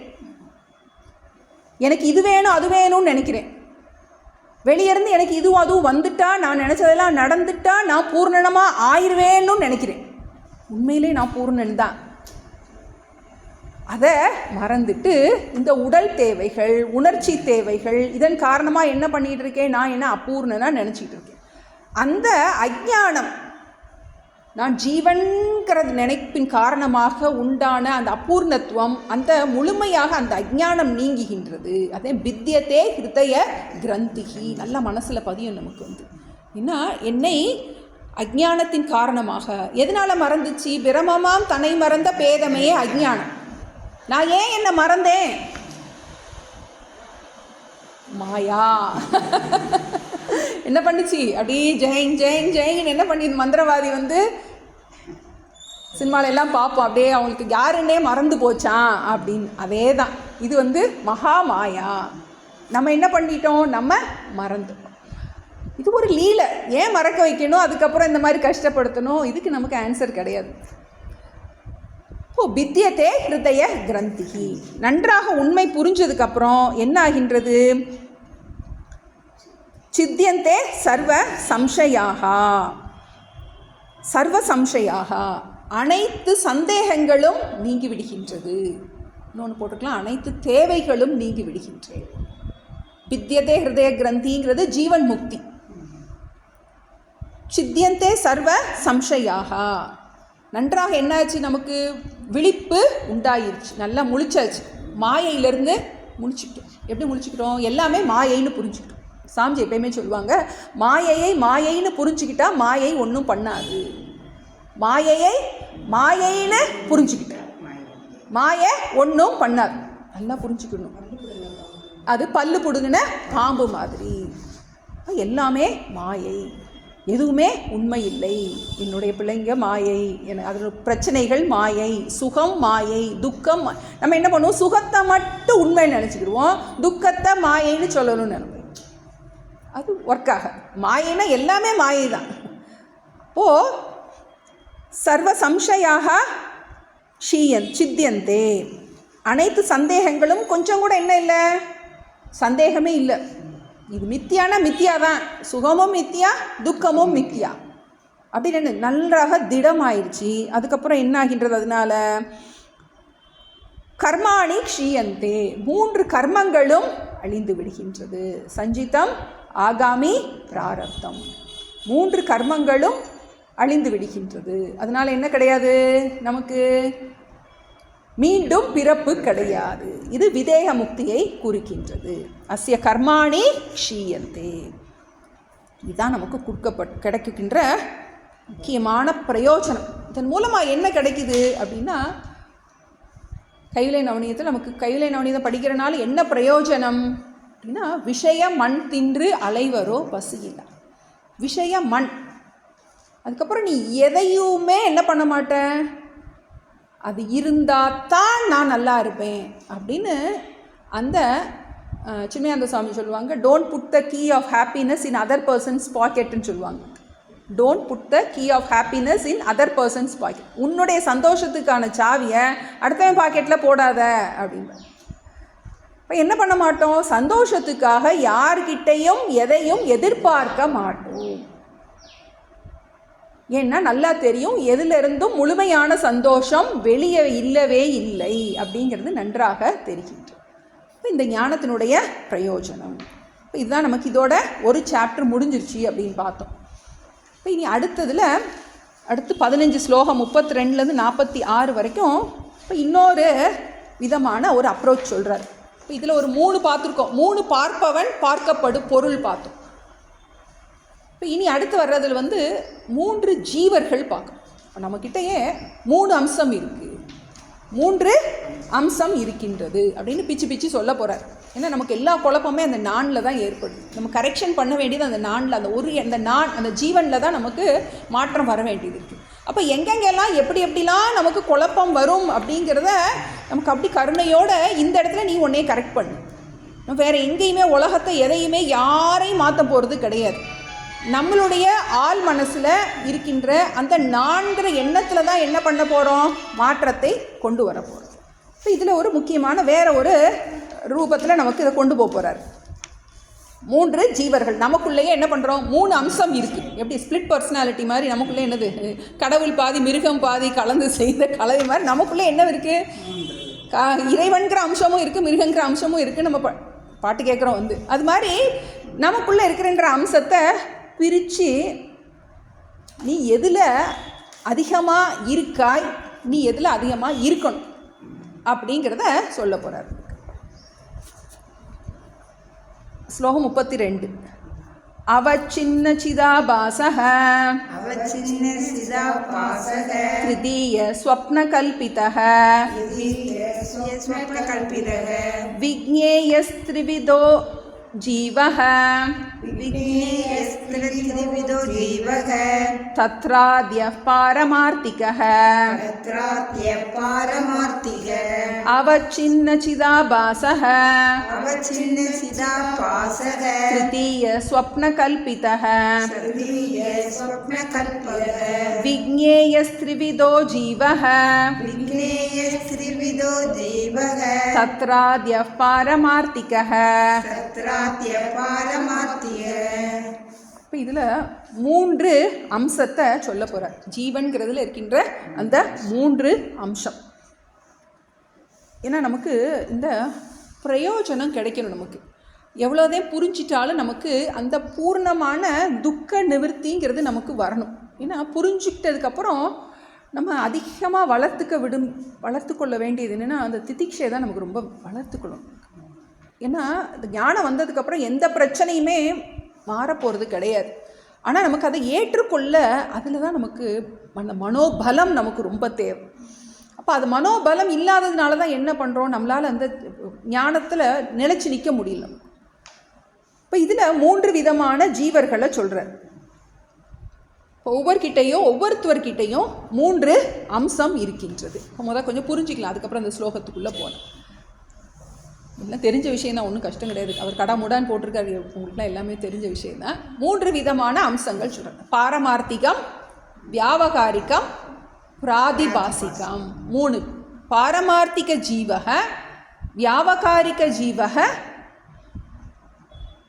எனக்கு இது வேணும் அது வேணும்னு நினைக்கிறேன். வெளியேருந்து எனக்கு இதுவும் அதுவும் வந்துட்டா, நான் நினச்சதெல்லாம் நடந்துட்டா நான் பூர்ணமாக ஆயிடுவேன்னு நினைக்கிறேன். உண்மையிலே நான் பூர்ணன் தான். அதை மறந்துட்டு இந்த உடல் தேவைகள், உணர்ச்சி தேவைகள், இதன் காரணமாக என்ன பண்ணிகிட்டு இருக்கேன்? நான் என்ன அபூர்ணனாக நினச்சிக்கிட்டு இருக்கேன். அந்த அஞ்ஞானம், நான் ஜீவன்கிற நினைப்பின் காரணமாக உண்டான அந்த அபூர்ணத்துவம், அந்த முழுமையாக அந்த அஞ்ஞானம் நீங்குகின்றது. அதே வித்யதே ஹிருதய கிரந்திகி. நல்ல மனசில் பதியும் நமக்கு ஏன்னா என்னை அஞ்ஞானத்தின் காரணமாக எதனால் மறந்துச்சு? பிரமமாம் தன்னை மறந்த பேதமையே அஞ்ஞானம். நான் ஏன் என்னை மறந்தேன்? மாயா என்ன பண்ணிச்சு? அப்படியே ஜெயின் ஜெயின் ஜெயின் என்ன பண்ணி மந்திரவாதி சினிமாவில் எல்லாம் பார்ப்போம், அப்படியே அவங்களுக்கு யாருன்னே மறந்து போச்சான் அப்படின்னு. அதே தான் இது மகா மாயா. நம்ம என்ன பண்ணிட்டோம்? நம்ம மறந்துட்டோம். இது ஒரு லீலை. ஏன் மறக்க வைக்கணும், அதுக்கப்புறம் இந்த மாதிரி கஷ்டப்படுத்தணும்? இதுக்கு நமக்கு ஆன்சர் கிடையாது. வித்யதே ஹிருதய கிரந்திகி. நன்றாக உண்மை புரிஞ்சதுக்கப்புறம் என்ன ஆகின்றது? சித்தியந்தே சர்வ சம்சயாக. சர்வ சம்சயாக, அனைத்து சந்தேகங்களும் நீங்கி விடுகின்றது. இன்னொன்று போட்டுக்கலாம், அனைத்து தேவைகளும் நீங்கி விடுகின்றது. வித்யதே ஹிருதய கிரந்திங்கிறது ஜீவன் முக்தி. சித்தியந்தே சர்வ சம்சயாக, நன்றாக என்னாச்சு? நமக்கு விழிப்பு உண்டாயிருச்சு, நல்லா முழிச்சாச்சு. மாயையிலேருந்து முழிச்சுக்கிட்டோம். எப்படி முழிச்சுக்கிட்டோம்? எல்லாமே மாயைன்னு புரிஞ்சுக்கிட்டோம். சாமிஜி எப்பயுமே சொல்லுவாங்க, மாயையை மாயைன்னு புரிஞ்சுக்கிட்டா மாயை ஒன்றும் பண்ணாது. மாயையை மாயைன்னு புரிஞ்சுக்கிட்டேன், மாயை ஒன்றும் பண்ணாது. நல்லா புரிஞ்சுக்கணும். அது பல்லு புடுங்கின பாம்பு மாதிரி. எல்லாமே மாயை, எதுவுமே உண்மை இல்லை. என்னுடைய பிள்ளைங்க மாயை, அதில் பிரச்சனைகள் மாயை, சுகம் மாயை, துக்கம். நம்ம என்ன பண்ணுவோம்? சுகத்தை மட்டும் உண்மைன்னு நினச்சிக்கிடுவோம், துக்கத்தை மாயைன்னு சொல்லணும்னு நினைப்போம். அது ஒர்க் ஆக. மாயைன்னா எல்லாமே மாயை தான். அப்போது சர்வ சம்சயாக சித்தியந்தே, அனைத்து சந்தேகங்களும் கொஞ்சம் கூட என்ன இல்லை, சந்தேகமே இல்லை. இது மித்தியானா மித்தியா தான், சுகமும் மித்தியா, துக்கமும் மித்தியா அப்படின்னு நன்றாக திடமாயிடுச்சு. அதுக்கப்புறம் என்ன ஆகின்றது? அதனால கர்மாணி க்ஷீயந்தே, 3 கர்மங்களும் அழிந்து விடுகின்றது. சஞ்சிதம், ஆகாமி, பிராரப்தம். 3 கர்மங்களும் அழிந்து விடுகின்றது. அதனால் என்ன கிடையாது? நமக்கு மீண்டும் பிறப்பு கிடையாது. இது விதேக முக்தியை குறிக்கின்றது. அஸ்ய கர்மாணி க்ஷீயந்தே. இதுதான் நமக்கு கிடைக்கின்ற முக்கியமான பிரயோஜனம். இதன் மூலமாக என்ன கிடைக்குது அப்படின்னா, கைவிலை நவனியத்தில் நமக்கு கைவிலை நவனியத்தை படிக்கிறனால என்ன பிரயோஜனம் அப்படின்னா, விஷய மண் தின்று அலைவரோ பசியில்லை. விஷய மண். அதுக்கப்புறம் நீ எதையுமே என்ன பண்ண மாட்டேன், அது இருந்தால் தான் நான் நல்லா இருப்பேன் அப்படின்னு அந்த சின்மயானந்த சுவாமி சொல்லுவாங்க, don't put the key of happiness in other persons பாக்கெட்டுன்னு சொல்லுவாங்க. Don't put the key of happiness in other persons pocket. உன்னுடைய சந்தோஷத்துக்கான சாவியை அடுத்தவன் பாக்கெட்டில் போடாத அப்படின்னு. இப்போ என்ன பண்ண மாட்டோம்? சந்தோஷத்துக்காக யார்கிட்டையும் எதையும் எதிர்பார்க்க மாட்டோம். ஏன்னா நல்லா தெரியும், எதிலிருந்தும் முழுமையான சந்தோஷம் வெளியே இல்லவே இல்லை அப்படிங்கிறது நன்றாக தெரிகின்றது. இப்போ இந்த ஞானத்தினுடைய பிரயோஜனம். இப்போ இதுதான் நமக்கு இதோட ஒரு சாப்டர் முடிஞ்சிருச்சு அப்படின்னு பார்த்தோம். இப்போ இனி அடுத்து 15 ஸ்லோகம் 32லேருந்து 46 வரைக்கும் இப்போ இன்னொரு விதமான ஒரு அப்ரோச் சொல்கிறார். இப்போ இதில் ஒரு 3 பார்த்துருக்கோம். 3 பார்ப்பவன் பார்க்கப்படும் பொருள் பார்த்தோம். இப்போ இனி அடுத்து வர்றதில் 3 ஜீவர்கள் பார்க்கணும். இப்போ நம்மக்கிட்டேயே 3 அம்சம் இருக்குது, 3 அம்சம் இருக்கின்றது அப்படின்னு பிச்சு சொல்ல போகிறார். ஏன்னா நமக்கு எல்லா குழப்பமே அந்த நானில் தான் ஏற்படுது. நம்ம கரெக்ஷன் பண்ண வேண்டியது அந்த நானில், அந்த ஜீவனில் தான் நமக்கு மாற்றம் வர வேண்டியது இருக்குது. அப்போ எங்கெங்கெல்லாம் எப்படிலாம் நமக்கு குழப்பம் வரும் அப்படிங்கிறத நமக்கு அப்படி கருணையோடு இந்த இடத்துல நீ உன்னையே கரெக்ட் பண்ணு. வேறு எங்கேயுமே உலகத்தை எதையுமே யாரையும் மாற்ற போகிறது கிடையாது. நம்மளுடைய ஆள் மனசில் இருக்கின்ற அந்த 4 எண்ணத்தில் தான் என்ன பண்ண போகிறோம், மாற்றத்தை கொண்டு வர போகிறோம். இப்போ இதில் ஒரு முக்கியமான வேறு ஒரு ரூபத்தில் நமக்கு இதை கொண்டு போகிறார். 3 ஜீவர்கள் நமக்குள்ளேயே என்ன பண்ணுறோம், 3 அம்சம் இருக்குது. எப்படி ஸ்பிளிட் பர்சனாலிட்டி மாதிரி நமக்குள்ளே என்னது, கடவுள் பாதி மிருகம் பாதி கலந்து செய்த கலவை மாதிரி நமக்குள்ளே என்ன இருக்குது, இறைவன்கிற அம்சமும் இருக்குது, மிருகங்கிற அம்சமும் இருக்குது. நம்ம பாட்டு கேட்குறோம் அது மாதிரி நமக்குள்ளே இருக்கிறன்ற அம்சத்தை பிரித்து நீ எதில் அதிகமாக இருக்காய், நீ எதில் அதிகமாக இருக்கணும் அப்படிங்கிறத சொல்ல போகிறார். ஸ்லோகம் 32. அவச்சின்ன சிதாபாசஹ த்ரிதீய ஸ்வப்னகல்பிதஹ விக்ஞேயஸ்த்ரிவிதோ ஜீவஹ தத்ராத்யः பாரமார்த்திகः அவச்சின்ன சிதாபாசஹ த்ரிதீய ஸ்வப்னகல்பிதஹ விக்ஞேயஸ்த்ரிவிதோ ஜீவஹ தத்ராத்யः பாரமார்த்திகः. இப்போ இதில் 3 அம்சத்தை சொல்ல போகிறார். ஜீவன்கிறதுல இருக்கின்ற அந்த 3 அம்சம். ஏன்னா நமக்கு இந்த பிரயோஜனம் கிடைக்கணும். நமக்கு எவ்வளோதான் புரிஞ்சிட்டாலும் நமக்கு அந்த பூர்ணமான துக்க நிவர்த்திங்கிறது நமக்கு வரணும். ஏன்னா புரிஞ்சுக்கிட்டதுக்கப்புறம் நம்ம அதிகமாக வளர்த்து கொள்ள வேண்டியது என்னென்னா அந்த திதிக்ஷையை தான் நமக்கு ரொம்ப வளர்த்துக்கொள்ளணும். ஏன்னா இந்த ஞானம் வந்ததுக்கப்புறம் எந்த பிரச்சனையுமே மாறப்போகிறது கிடையாது. ஆனால் நமக்கு அதை ஏற்றுக்கொள்ள அதில் தான் நமக்கு அந்த மனோபலம் நமக்கு ரொம்ப தேவை. அப்போ அது மனோபலம் இல்லாததுனால தான் என்ன பண்ணுறோம், நம்மளால் அந்த ஞானத்தில் நிலைச்சி நிற்க முடியல. இப்போ இதில் 3 விதமான ஜீவர்களை சொல்கிறார். இப்போ ஒவ்வொருத்தர்கிட்டையும் 3 அம்சம் இருக்கின்றது. இப்போ முதல்ல கொஞ்சம் புரிஞ்சிக்கலாம், அதுக்கப்புறம் அந்த ஸ்லோகத்துக்குள்ளே போகலாம். எல்லாம் தெரிஞ்ச விஷயம் தான், ஒன்றும் கஷ்டம் கிடையாது. அவர் கடாமுடான்னு போட்டிருக்காரு, உங்களுக்குலாம் எல்லாமே தெரிஞ்ச விஷயம் தான். 3 விதமான அம்சங்கள் சொல்கிறாங்க. பாரமார்த்திகம், வியாவகாரிகம், பிராதிபாசிகம். 3 பாரமார்த்திக ஜீவக, வியாவகாரிக ஜீவக,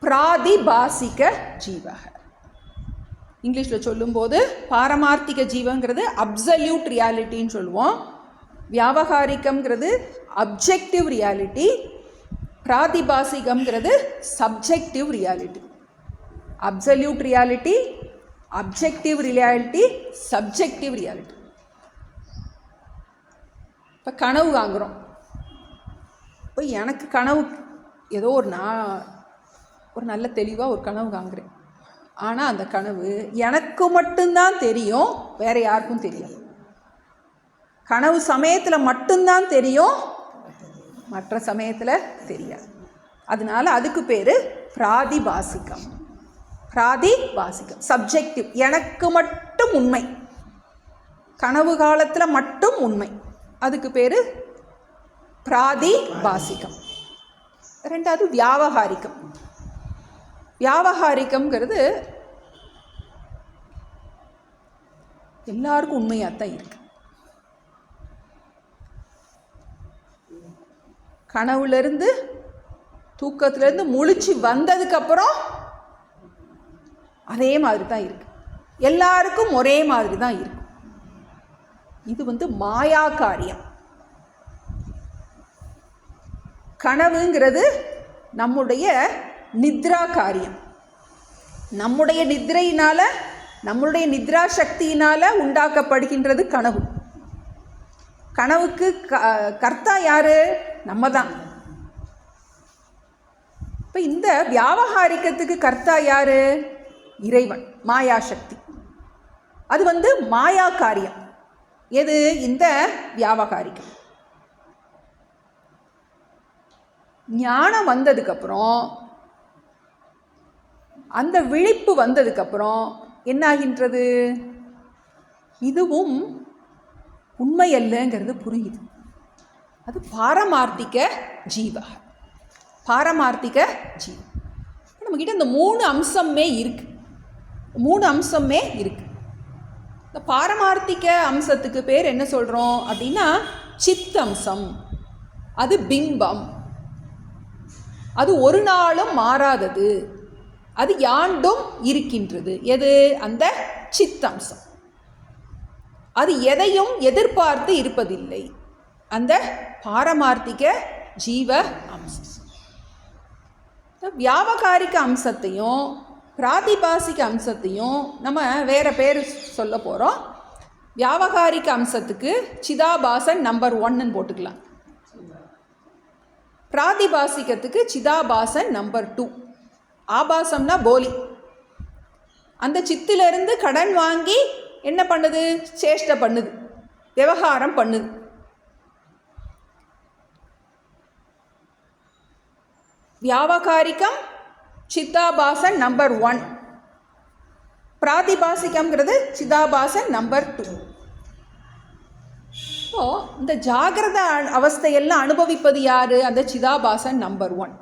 பிராதிபாசிக ஜீவக. இங்கிலீஷில் சொல்லும்போது பாரமார்த்திக ஜீவங்கிறது அப்சல்யூட் ரியாலிட்டின்னு சொல்லுவோம். வியாவகாரிகம்ங்கிறது அப்ஜெக்டிவ் ரியாலிட்டி. பிராதிபாசிகம்ங்கிறது subjective reality. Absolute reality, objective reality, subjective reality. இப்போ கனவு வாங்குகிறோம். இப்போ எனக்கு கனவு ஏதோ ஒரு நல்ல தெளிவாக ஒரு கனவு வாங்குகிறேன். ஆனால் அந்த கனவு எனக்கு மட்டும்தான் தெரியும், வேறு யாருக்கும் தெரியாது. கனவு சமயத்தில் மட்டும்தான் தெரியும், மற்ற சமயத்தில் தெரியாது. அதனால அதுக்கு பேர் பிராதிபாசிகம். சப்ஜெக்டிவ், எனக்கு மட்டும் உண்மை, கனவு காலத்தில் மட்டும் உண்மை. அதுக்கு பேர் பிராதிபாசிகம். 2வது வியாவகாரிகம். வியாவகாரிகம்ங்கிறது எல்லாருக்கும் உண்மையாக தான் இருக்கு. கனவுலேருந்து தூக்கத்திலேருந்து முழிச்சு வந்ததுக்கப்புறம் அதே மாதிரி தான் இருக்கு, எல்லாருக்கும் ஒரே மாதிரி தான் இருக்கு. இது மாயா காரியம். கனவுங்கிறது நம்முடைய நித்ரா காரியம். நம்முடைய நித்ரையினால், நம்முடைய நித்ரா சக்தியினால் உண்டாக்கப்படுகின்றது கனவு. கனவுக்கு கர்த்தா யார்? நம்ம தான். இப்போ இந்த வியாவகாரிகத்துக்கு கர்த்தா யார்? இறைவன், மாயாசக்தி. அது மாயா காரியம். எது? இந்த வியாவகாரிகம். ஞானம் வந்ததுக்கப்புறம், அந்த விழிப்பு வந்ததுக்கப்புறம் என்னாகின்றது? இதுவும் உண்மையல்லங்கிறது புரியுது. அது பாரமார்த்திக ஜீவ. நம்மக்கிட்ட இந்த 3 அம்சமே இருக்கு. இந்த பாரமார்த்திக அம்சத்துக்கு பேர் என்ன சொல்கிறோம் அப்படின்னா சித்தம்சம். அது பிம்பம், அது ஒரு நாளும் மாறாதது, அது யாண்டும் இருக்கின்றது. எது? அந்த சித்தம்சம். அது எதையும் எதிர்பார்த்து இருப்பதில்லை, அந்த பாரமார்த்திக ஜீவ அம்சம். வியாவகாரிக அம்சத்தையும் பிராதிபாசிக அம்சத்தையும் நம்ம வேறு பேர் சொல்ல போகிறோம். வியாவகாரிக அம்சத்துக்கு சிதாபாசன் நம்பர் 1ன்னு போட்டுக்கலாம். பிராதிபாசிகத்துக்கு சிதாபாசன் நம்பர் 2. ஆபாசம்னா போலி. அந்த சித்திலிருந்து கடன் வாங்கி என்ன பண்ணுது? சேஷ்டை பண்ணுது, விவகாரம் பண்ணுது. வியாவகாரிகம் சித்தாபாசன் நம்பர் 1, பிராதிபாசிகம்ங்கிறது சிதாபாசன் நம்பர் 2. ஸோ இந்த ஜாகிரத அவஸ்தையெல்லாம் அனுபவிப்பது யார்? அந்த சிதாபாசன் நம்பர் 1.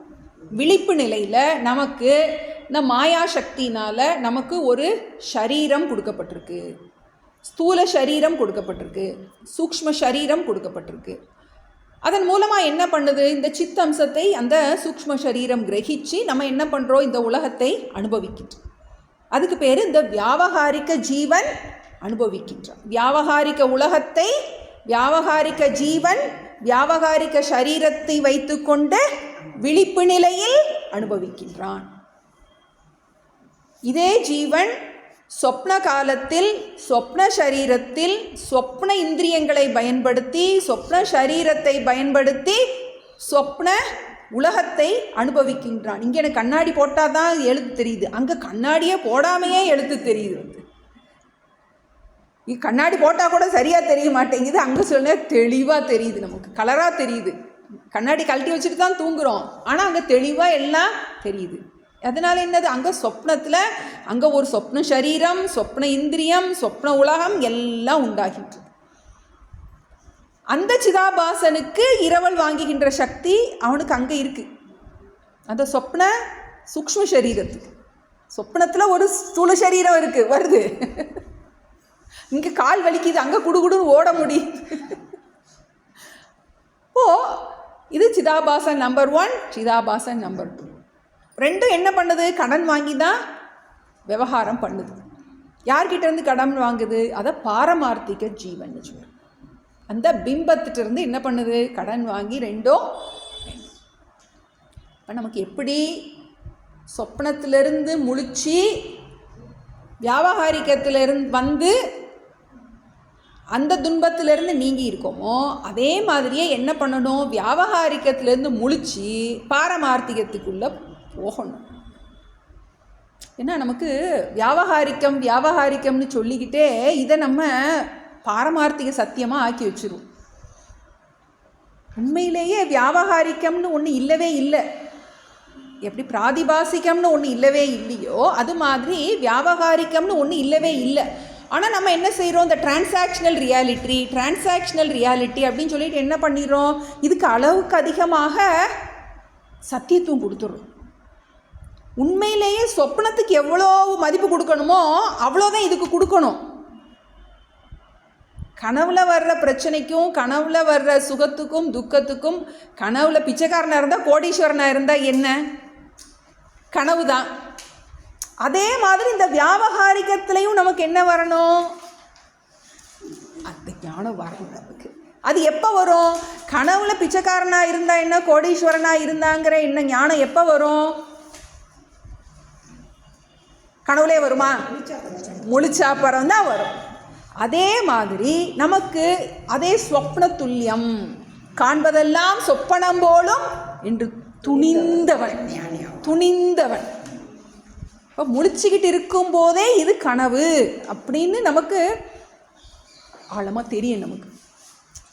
விழிப்பு நிலையில் நமக்கு இந்த மாயா சக்தினால் நமக்கு ஒரு ஷரீரம் கொடுக்கப்பட்டிருக்கு, ஸ்தூல சரீரம் கொடுக்கப்பட்டிருக்கு, சூக்ஷ்ம சரீரம் கொடுக்கப்பட்டிருக்கு. அதன் மூலமாக என்ன பண்ணுது? இந்த சித்தம்சத்தை அந்த சூக்ஷ்ம சரீரம் கிரகிச்சு நம்ம என்ன பண்ணுறோம்? இந்த உலகத்தை அனுபவிக்கின்றோம். அதுக்கு பேர் இந்த வியாவகாரிக ஜீவன் அனுபவிக்கின்றான். வியாவகாரிக உலகத்தை வியாவகாரிக ஜீவன் வியாவகாரிக சரீரத்தை வைத்து கொண்டு விழிப்பு நிலையில் அனுபவிக்கின்றான். இதே ஜீவன் சொப்ன காலத்தில் சொப்ன சரீரத்தில் சொப்ன இந்திரியங்களை பயன்படுத்தி சொப்ன சரீரத்தை பயன்படுத்தி சொப்ன உலகத்தை அனுபவிக்கின்றான். இங்கே எனக்கு கண்ணாடி போட்டால் தான் எழுத்து தெரியுது, அங்கே கண்ணாடியே போடாமையே எழுத்து தெரியுது. கண்ணாடி போட்டால் கூட சரியாக தெரிய மாட்டேங்குது, அங்கே சொல்ல தெளிவாக தெரியுது, நமக்கு கலராக தெரியுது. கண்ணாடி கழட்டி வச்சுட்டு தான் தூங்குகிறோம், ஆனால் அங்கே தெளிவாக எல்லாம் தெரியுது. அதனால் என்னது? அங்கே சொப்னத்தில் அங்கே ஒரு சொப்ன சரீரம், சொப்ன இந்திரியம், சொப்ன உலகம் எல்லாம் உண்டாகின்றது. அந்த சிதாபாசனுக்கு இரவல் வாங்குகின்ற சக்தி அவனுக்கு அங்கே இருக்குது. அந்த சொப்ன சூக்ஷ்ம சரீரத்துக்கு சொப்னத்தில் ஒரு ஸ்தூல சரீரம் இருக்குது, வருது. இங்கே கால் வலிக்குது, அங்கே குடுகுடுன்னு ஓட முடியுது. இது சிதாபாசன் நம்பர் 1, சிதாபாசன் நம்பர் 2. ரெண்டும் என்ன பண்ணுது? கடன் வாங்கி தான் விவகாரம் பண்ணுது. யார்கிட்டேருந்து கடன் வாங்குது? அதை பாரமார்த்திக ஜீவன் சொல்கிறோம். அந்த பிம்பத்திட்டிருந்து என்ன பண்ணுது? கடன் வாங்கி ரெண்டும். இப்போ நமக்கு எப்படி சொப்னத்திலிருந்து முழிச்சு வியாவகாரிகத்திலிருந்து வந்து அந்த துன்பத்திலிருந்து நீங்கி இருக்கோமோ, அதே மாதிரியே என்ன பண்ணணும்? வியாவகாரிகத்திலேருந்து முழிச்சு பாரமார்த்திகத்துக்குள்ளே போகணும். ஏன்னா நமக்கு வியாவகாரிக்கம்னு சொல்லிக்கிட்டே இதை நம்ம பாரமார்த்திக சத்தியமாக ஆக்கி வச்சிருவோம். உண்மையிலேயே வியாவகாரிக்கம்னு ஒன்று இல்லவே இல்லை. எப்படி பிராதிபாசிகம்னு ஒன்று இல்லவே இல்லையோ அது மாதிரி வியாவகாரிக்கம்னு ஒன்று இல்லவே இல்லை. ஆனால் நம்ம என்ன செய்கிறோம்? இந்த டிரான்சாக்ஷனல் ரியாலிட்டி அப்படின்னு சொல்லிட்டு என்ன பண்ணிடுறோம்? இதுக்கு அளவுக்கு அதிகமாக சத்தியத்துவம் கொடுத்துட்றோம். உண்மையிலேயே சொப்னத்துக்கு எவ்வளோ மதிப்பு கொடுக்கணுமோ அவ்வளோதான் இதுக்கு கொடுக்கணும். கனவுல வர்ற பிரச்சனைக்கும் கனவுல வர்ற சுகத்துக்கும் துக்கத்துக்கும், கனவுல பிச்சைக்காரனாக இருந்தால் கோடீஸ்வரனாக இருந்தால் என்ன? கனவு தான். அதே மாதிரி இந்த வியாவகாரிகத்திலையும் நமக்கு என்ன வரணும்? அந்த ஞானம் வரணும் நமக்கு. அது எப்போ வரும்? கனவுல பிச்சைக்காரனாக இருந்தால் என்ன, கோடீஸ்வரனாக இருந்தாங்கிற என்ன ஞானம் எப்போ வரும்? கனவுலே வருமா? முழிச்சாப்பறம் தான் வரும். அதே மாதிரி நமக்கு அதே சொப்ன துல்லியம், காண்பதெல்லாம் சொப்பனம் போலும் என்று துணிந்தவன். இப்போ முழிச்சுக்கிட்டு இருக்கும்போதே இது கனவு அப்படின்னு நமக்கு ஆழமாக தெரியும். நமக்கு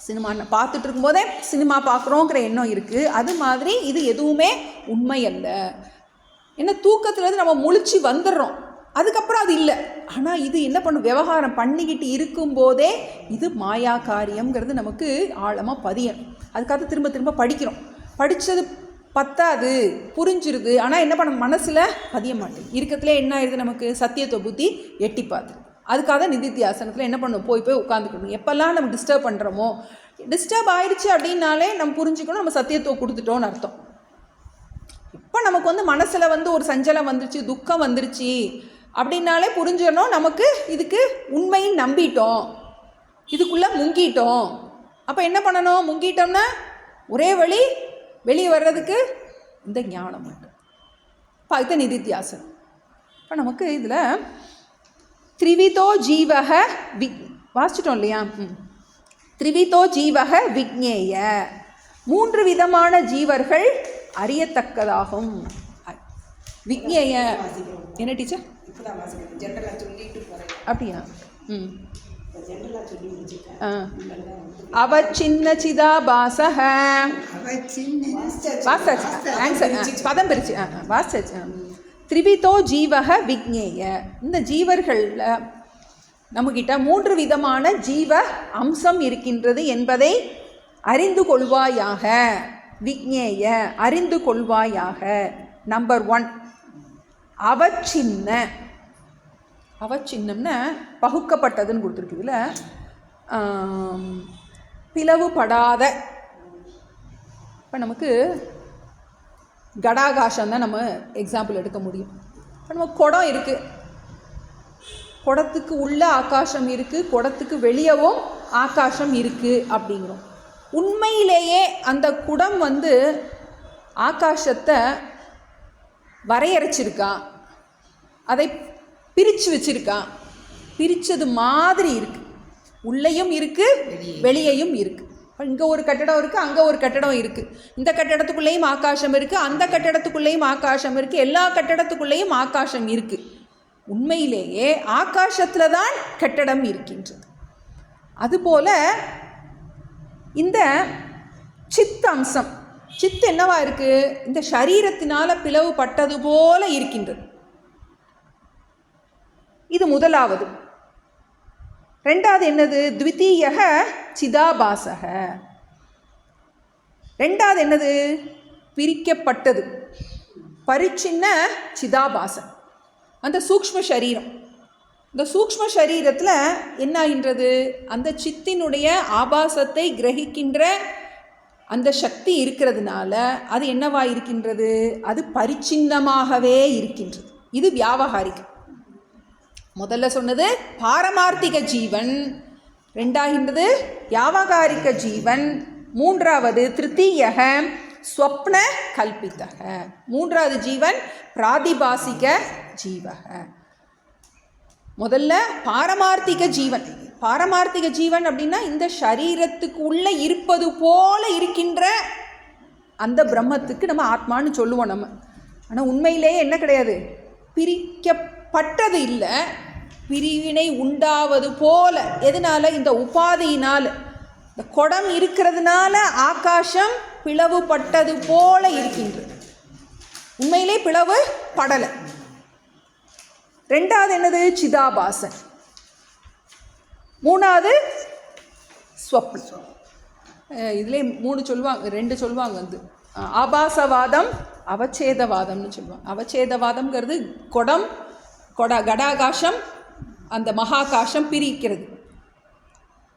சினிமா பார்த்துட்டு இருக்கும்போதே சினிமா பார்க்குறோங்கிற எண்ணம் இருக்குது. அது மாதிரி இது எதுவுமே உண்மை அல்ல. ஏன்னா தூக்கத்துலேருந்து நம்ம முழிச்சு வந்துடுறோம், அதுக்கப்புறம் அது இல்லை. ஆனால் இது என்ன பண்ணும்? விவகாரம் பண்ணிக்கிட்டு இருக்கும்போதே இது மாயா காரியங்கிறது நமக்கு ஆழமாக பதியணும். அதுக்காக திரும்ப திரும்ப படிக்கிறோம். படித்தது பத்தாது, புரிஞ்சிருது. ஆனால் என்ன பண்ண மனசில் பதிய மாட்டேங்குது. இருக்கத்துல என்ன ஆயிடுது? நமக்கு சத்தியத்துவ புத்தி எட்டி பார்த்துருது. அதுக்காக நிதித்தியாசனத்தில் என்ன பண்ணுவோம்? போய் உட்காந்துக்கணும். எப்போல்லாம் நம்ம டிஸ்டர்ப் பண்ணுறோமோ, டிஸ்டர்ப் ஆயிடுச்சு அப்படின்னாலே நம்ம புரிஞ்சுக்கணும் நம்ம சத்தியத்துவம் கொடுத்துட்டோன்னு அர்த்தம். இப்போ நமக்கு மனசில் ஒரு சஞ்சலம் வந்துருச்சு, துக்கம் வந்துருச்சு அப்படின்னாலே புரிஞ்சிடணும் நமக்கு இதுக்கு உண்மையை நம்பிட்டோம், இதுக்குள்ளே முங்கிட்டோம். அப்போ என்ன பண்ணணும்? முங்கிட்டோம்னா ஒரே வழி வெளியே வர்றதுக்கு இந்த ஞானம் மட்டும். இப்போ அதுதான் நிதித்தியாசனம். இப்போ நமக்கு இதில் த்ரிவிதோ ஜீவக வாசிச்சிட்டோம் இல்லையா? த்ரிவிதோ ஜீவக விக்ஞேய, 3 விதமான ஜீவர்கள் அறியத்தக்கதாகும். விக்ஞேய என்ன டீச்சர்? அப்படியா? அவச்சின்ன சிதாபாசக பதம் பிரிச்சு வாசிச்சு. த்ரிவிதோ ஜீவக விக்ஞேய, இந்த ஜீவர்களில் நம்மகிட்ட 3 விதமான ஜீவ அம்சம் இருக்கின்றது என்பதை அறிந்து கொள்வாயாக. விக்ஞேய, அறிந்து கொள்வாயாக. நம்பர் 1 அவச்சின்ன. அவச்சின்னம்னா பகுக்கப்பட்டதுன்னு கொடுத்துருக்குதுல, பிளவுபடாத. இப்போ நமக்கு கடாகாசம் தான் நம்ம எக்ஸாம்பிள் எடுக்க முடியும். இப்போ நம்ம குடம் இருக்குது, குடத்துக்கு உள்ள ஆகாசம் இருக்குது, குடத்துக்கு வெளியவும் ஆகாசம் இருக்குது அப்படிங்கிறோம். உண்மையிலேயே அந்த குடம் ஆகாசத்தை வரையறைச்சிருக்கா, அதை பிரித்து வச்சிருக்கா? பிரித்தது மாதிரி இருக்குது. உள்ளேயும் இருக்குது, வெளியேயும் இருக்குது. இங்கே ஒரு கட்டடம் இருக்குது, அங்கே ஒரு கட்டடம் இருக்குது. இந்த கட்டடத்துக்குள்ளேயும் ஆகாசம் இருக்குது, அந்த கட்டடத்துக்குள்ளேயும் ஆகாசம் இருக்குது, எல்லா கட்டடத்துக்குள்ளேயும் ஆகாசம் இருக்குது. உண்மையிலேயே ஆகாசத்தில் தான் கட்டடம் இருக்கின்றது. அதுபோல் இந்த சித் அம்சம், சித் என்னவா இருக்குது? இந்த சரீரத்தினால் பிளவுபட்டது போல இருக்கின்றது. இது முதலாவது. ரெண்டாவது என்னது? த்விதீயக சிதாபாசக. ரெண்டாவது என்னது? பிரிக்கப்பட்டது, பரிச்சின்ன சிதாபாசம். அந்த சூக்ஷ்ம சரீரம், இந்த சூக்ஷ்ம சரீரத்தில் என்ன ஆகின்றது? அந்த சித்தினுடைய ஆபாசத்தை கிரகிக்கின்ற அந்த சக்தி இருக்கிறதுனால அது என்னவா இருக்கின்றது? அது பரிச்சின்னமாகவே இருக்கின்றது. இது வியாவகாரிகம். முதல்ல சொன்னது பாரமார்த்திக ஜீவன், ரெண்டாகின்றது வியாவகாரிக ஜீவன், மூன்றாவது திருத்தீயக ஸ்வப்ன கல்பித்தக, மூன்றாவது ஜீவன் பிராதிபாசிக ஜீவக. முதல்ல பாரமார்த்திக ஜீவன். பாரமார்த்திக ஜீவன் அப்படின்னா இந்த சரீரத்துக்கு உள்ள இருப்பது போல இருக்கின்ற அந்த பிரம்மத்துக்கு நம்ம ஆத்மான்னு சொல்லுவோம் நம்ம. ஆனால் உண்மையிலேயே என்ன கிடையாது? பிரிக்கப்பட்டது இல்லை, பிரிவினை உண்டாவது போல. எதனால? இந்த உபாதியினால். இந்த குடம் இருக்கிறதுனால ஆகாசம் பிளவுபட்டது போல இருக்கின்றது. உண்மையிலே பிளவு படலை. ரெண்டாவது என்னது? சிதாபாசன். மூணாவது ஸ்வப்னம். இதுலேயே 3 சொல்லுவாங்க, 2 சொல்லுவாங்க. ஆபாசவாதம், அவச்சேதவாதம்னு சொல்லுவாங்க. அவச்சேதவாதம்ங்கிறது கடாகாசம், அந்த மகாகாசம் பிரிக்கிறது.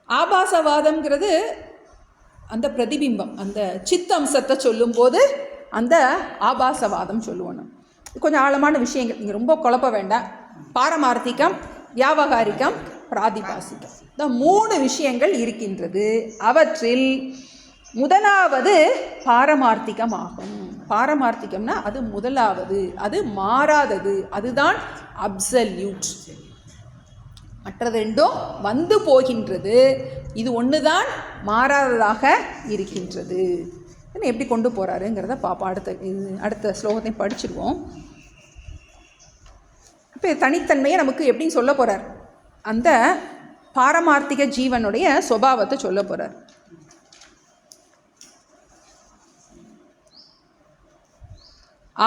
ஆபாசவாதம்ங்கிறது அந்த பிரதிபிம்பம், அந்த சித்த அம்சத்தை சொல்லும்போது அந்த ஆபாசவாதம் சொல்லுவோம். நம்ம கொஞ்சம் ஆழமான விஷயங்கள், நீங்கள் ரொம்ப குழப்ப வேண்டாம். பாரமார்த்திகம், வியாவகாரிகம், பிராதிபாசிகம், இந்த 3 விஷயங்கள் இருக்கின்றது. அவற்றில் முதலாவது பாரமார்த்திகம் ஆகும். பாரமார்த்திகம்னா அது முதலாவது, அது மாறாதது, அதுதான் அப்சல்யூட். மற்றது ரெண்டும் வந்து போகின்றது, இது ஒன்று தான் மாறாததாக இருக்கின்றது. எப்படி கொண்டு போகிறாருங்கிறத பாப்பா. அடுத்த ஸ்லோகத்தையும் படிச்சிருவோம். இப்போ தனித்தன்மையை நமக்கு எப்படின்னு சொல்ல போகிறார்? அந்த பாரமார்த்திக ஜீவனுடைய சுபாவத்தை சொல்ல போகிறார்.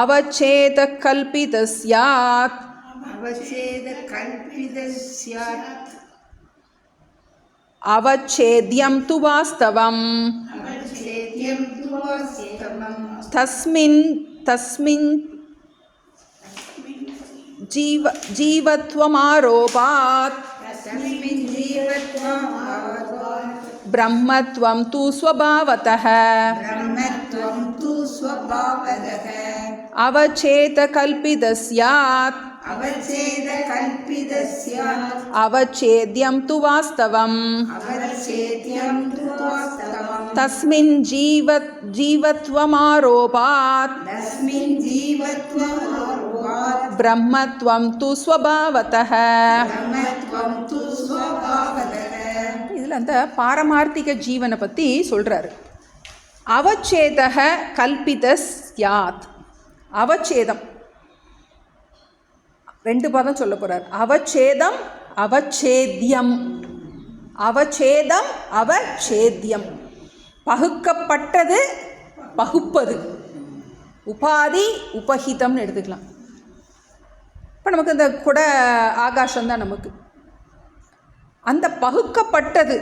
அவச்சேத கல்பித ஸ்யாத், அவச்சேத்யம் து வாஸ்தவம், தஸ்மின் ஜீவத்வமாரோபாத் பிரம்மத்வம் து ஸ்வபாவதः. அவச்சேத கல்பித ஸ்யாத், அவச்சேத்யம் து வாஸ்தவம், தஸ்மின் ஜீவத்வமாரோபாத் பிரம்மத்வம் து ஸ்வபாவதஹ. இதில் அந்த பாரமார்த்திக ஜீவனை பற்றி சொல்கிறாரு. அவச்சேதக கல்பித ஸ்யாத். அவச்சேதம் 2 பதம் சொல்ல போகிறார். அவச்சேதம் அவச்சேத்யம். அவச்சேதம் அவச்சேத்யம். பகுக்கப்பட்டது பகுப்பது. உபாதி உபஹிதம்னு எடுத்துக்கலாம். இப்போ நமக்கு இந்த குட ஆகாசம்தான் நமக்கு. அந்த பகுக்கப்பட்டது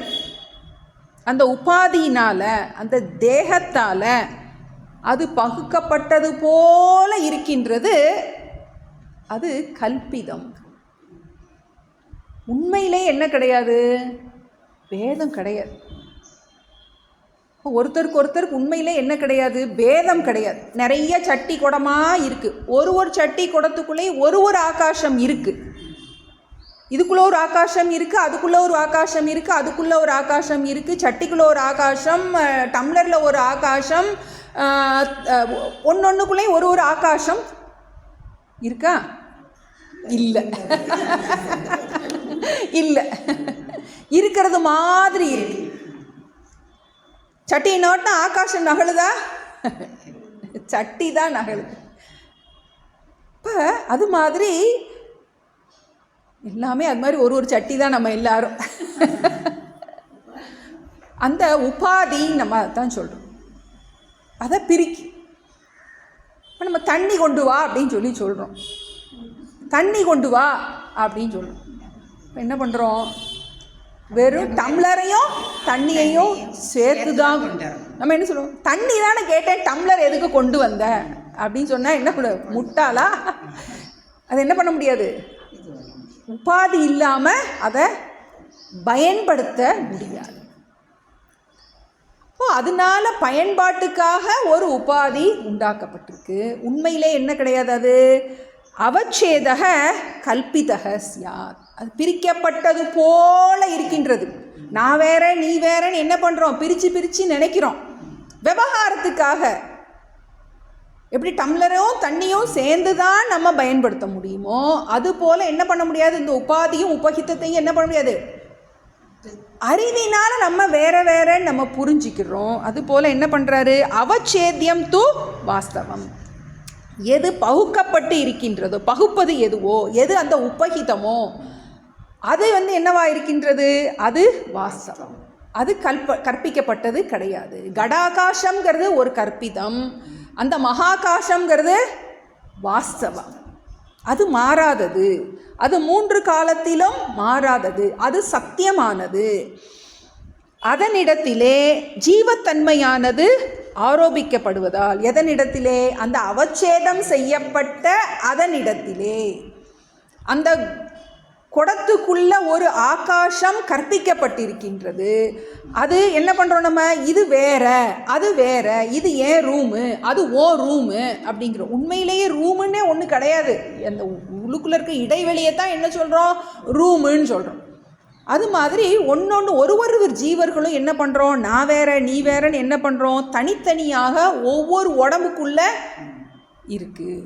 அந்த உபாதியினால் அந்த தேகத்தால் அது பகுக்கப்பட்டது போல இருக்கின்றது. அது கல்பிதம். உண்மையிலே என்ன கிடையாது? பேதம் கிடையாது. ஒருத்தருக்கு உண்மையிலே என்ன கிடையாது? பேதம் கிடையாது. நிறைய சட்டி குடமாக இருக்குது. ஒரு சட்டி குடத்துக்குள்ளே ஒரு ஆகாசம் இருக்குது. இதுக்குள்ளே ஒரு ஆகாசம் இருக்குது, அதுக்குள்ளே ஒரு ஆகாசம் இருக்குது, அதுக்குள்ளே ஒரு ஆகாசம் இருக்குது, சட்டிக்குள்ளே ஒரு ஆகாசம், டம்ளரில் ஒரு ஆகாசம், ஒன்றுக்குள்ளேயும் ஒரு ஆகாசம் இருக்கா? இல்லை. இல்லை. இருக்கிறது மாதிரி இருக்கு. சட்டி நோட்டினா ஆகாசம் நகழுதா? சட்டி தான் நகழுது. இப்போ அது மாதிரி எல்லாமே அது மாதிரி ஒரு சட்டி தான் நம்ம எல்லாரும். அந்த உபாதி நம்ம அதான் சொல்கிறோம். அதை பிரிக்கி. இப்போ நம்ம தண்ணி கொண்டு வா அப்படின்னு சொல்கிறோம். தண்ணி கொண்டு வா அப்படின்னு சொல்கிறோம். இப்போ என்ன பண்ணுறோம்? வெறும் டம்ளரையும் தண்ணியையும் சேர்த்து தான் நம்ம என்ன சொல்லுவோம்? தண்ணி தானே கேட்டேன், டம்ளர் எதுக்கு கொண்டு வந்த அப்படின்னு சொன்னால் என்ன பண்ண முட்டாளா? அது என்ன பண்ண முடியாது. உபாதி இல்லாமல் அதை பயன்படுத்த முடியாது. அதனால பயன்பாட்டுக்காக ஒரு உபாதி உண்டாக்கப்பட்டிருக்கு. உண்மையிலே என்ன கிடையாது. அது அவச்சேதக கல்பிதக ஸ்யாத். அது பிரிக்கப்பட்டது போல இருக்கின்றது. நான் வேற நீ வேறன்னு என்ன பண்ணுறோம்? பிரித்து நினைக்கிறோம். விவகாரத்துக்காக எப்படி டம்ளரும் தண்ணியும் சேர்ந்து தான் நம்ம பயன்படுத்த முடியுமோ அதுபோல் என்ன பண்ண முடியாது? இந்த உபாதியும் உபகிதத்தையும் என்ன பண்ண முடியாது? அறிவினால் நம்ம வேற நம்ம புரிஞ்சிக்கிறோம். அதுபோல் என்ன பண்ணுறாரு? அவச்சேத்தியம் து வாஸ்தவம். எது பகுக்கப்பட்டு இருக்கின்றதோ, பகுப்பது எதுவோ, எது அந்த உபகிதமோ அது என்னவா இருக்கின்றது? அது வாஸ்தவம். அது கற்பிக்கப்பட்டது கிடையாது. கடாகாசம்ங்கிறது ஒரு கற்பிதம், அந்த மகாகாசம்ங்கிறது வாஸ்தவம். அது மாறாதது. அது 3 காலத்திலும் மாறாதது. அது சத்தியமானது. அதனிடத்திலே ஜீவத்தன்மையானது ஆரோபிக்கப்படுவதால், எதனிடத்திலே? அந்த அவச்சேதம் செய்யப்பட்ட அதனிடத்திலே அந்த குடத்துக்குள்ள ஒரு ஆகாசம் கற்பிக்கப்பட்டிருக்கின்றது. அது என்ன பண்ணுறோம் நம்ம? இது வேற, அது வேற, இது ஏன் ரூமு, அது ஓ ரூமு அப்படிங்கிறோம். உண்மையிலேயே ரூமுன்னே ஒன்று கிடையாது. அந்த உள்ளுக்குள்ளே இருக்க இடைவெளியை தான் என்ன சொல்கிறோம்? ரூமுன்னு சொல்கிறோம். அது மாதிரி ஒரு ஜீவர்களும் என்ன பண்ணுறோம்? நான் வேற நீ வேறன்னு என்ன பண்ணுறோம்? தனித்தனியாக ஒவ்வொரு உடம்புக்குள்ளே இருக்குது.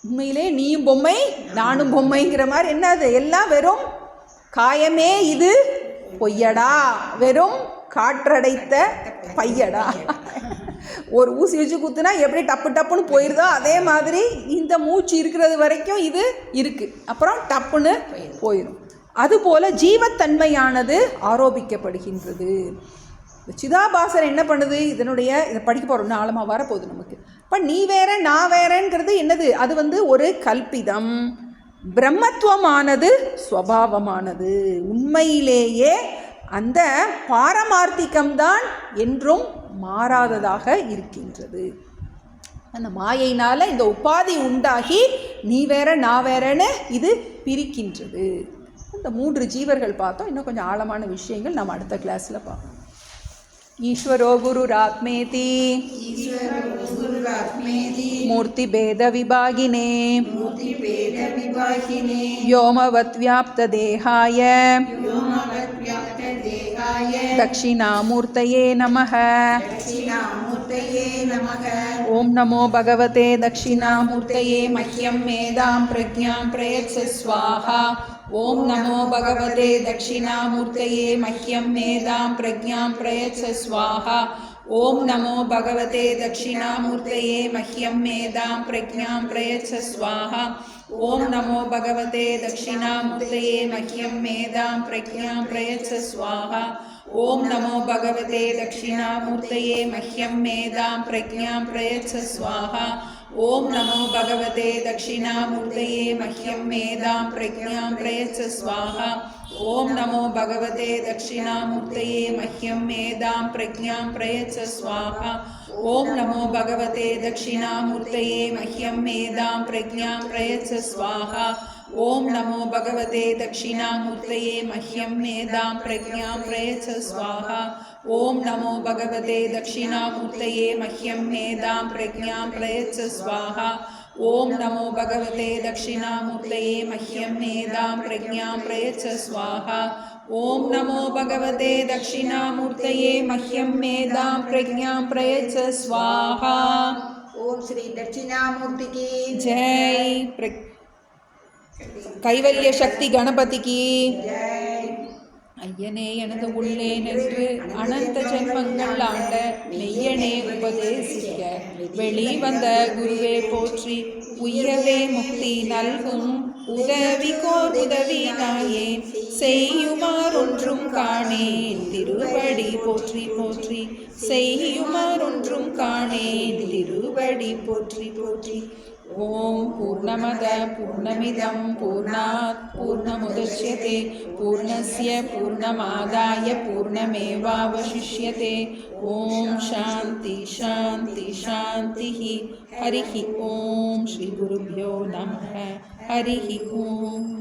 உண்மையிலே நீயும் பொம்மை நானும் பொம்மைங்கிற மாதிரி என்னது? எல்லாம் வெறும் காயமே, இது பொய்யடா, வெறும் காற்றடைத்த பையடா. ஒரு ஊசி வச்சு குத்துனா எப்படி டப்புன்னு போயிடுதோ அதே மாதிரி இந்த மூச்சு இருக்கிறது வரைக்கும் இது இருக்குது, அப்புறம் டப்புன்னு போயிடும். அதுபோல் ஜீவத்தன்மையானது ஆரோபிக்கப்படுகின்றது. சிதாபாசர் என்ன பண்ணுது? இதை படிக்க போகிறோம், ஆழமாக வரப்போகுது நமக்கு. இப்போ நீ வேற நான் வேறங்கிறது என்னது? அது ஒரு கல்பிதம். பிரம்மத்துவமானது ஸ்வபாவமானது. உண்மையிலேயே அந்த பாரமார்த்திகம்தான் என்றும் மாறாததாக இருக்கின்றது. அந்த மாயையினால் இந்த உபாதி உண்டாகி நீ வேற நான் வேறன்னு இது பிரிக்கின்றது. இந்த 3 ஜீவர்கள் பார்த்தோம். இன்னும் கொஞ்சம் ஆழமான விஷயங்கள் நம்ம அடுத்த கிளாஸில் பார்ப்போம். ईश्वरो गुरुरात्मेति मूर्तिभेदविभागिने व्योमवद्व्याप्तदेहाय दक्षिणामूर्तये नमः.
नमः।
ओम नमो भगवते दक्षिणामूर्तये मह्यं मेधां प्रज्ञां प्रयच्छ स्वाहा। ओम नमो भगवते दक्षिणामूर्तये मह्यं मेधां प्रज्ञां प्रयच्छ स्वाहा। ओम नमो भगवते दक्षिणामूर्तये मह्यं मेधां प्रज्ञां प्रयच्छ स्वाहा। ओम नमो भगवते दक्षिणामूर्तये मह्यं मेधां प्रज्ञां प्रयच्छ स्वाहा। ओम नमो भगवते दक्षिणामूर्तये मह्यं मेधां प्रज्ञां प्रयच्छ स्वाहा। ओम नमो भगवते दक्षिणामूर्तये मह्यं मेधां प्रज्ञां प्रयच्छ स्वाहा। ओम नमो भगवते दक्षिणामूर्तये मह्यं मेधां प्रज्ञां प्रयच्छ स्वाहा। ओम नमो भगवते दक्षिणामूर्तये मह्यं मेधां प्रज्ञां प्रयच्छ स्वाहा। ओम नमो भगवते दक्षिणामूर्तये मह्यं मेधां प्रज्ञां प्रयच्छ स्वाहा। ओम नमो भगवते दक्षिणामूर्तये मह्यं मेधां प्रज्ञां प्रयच्छ स्वाहा। ओम नमो भगवते दक्षिणामूर्तये मह्यं मेधां प्रज्ञां प्रयच्छ स्वाहा। ओम नमो भगवते दक्षिणामूर्तये मह्यं मेधां प्रज्ञां प्रयच्छ स्वाहा।
ओम श्री दक्षिणामूर्ति की
जय। கைவல்ய சக்தி கணபதிக்கு ஐயனே எனது உள்ளே நின்று அனந்த ஜென்மங்கள் ஆண்ட மெய்யனே உபதேசிக்க வெளிவந்த குருவே போற்றி உயவே முக்தி நல்கும் உதவிக்கோர் உதவி நாயேன் செய்யுமாறொன்றும் காணேன் திருவடி போற்றி போற்றி செய்யுமாறொன்றும் காணேன் திருவடி போற்றி போற்றி। ஓம் பூர்ணமத பூர்ணமிதம் பூர்ணாத் பூர்ணமுதச்யதே பூர்ணஸ்ய பூர்ணமாதாய பூர்ணமேவாவசிஷ்யதே। ஓம் சாந்தி சாந்தி சாந்தி। ஹரிஹி ஓம் ஸ்ரீ குருப்யோ நமः। ஹரிஹி ஓம்।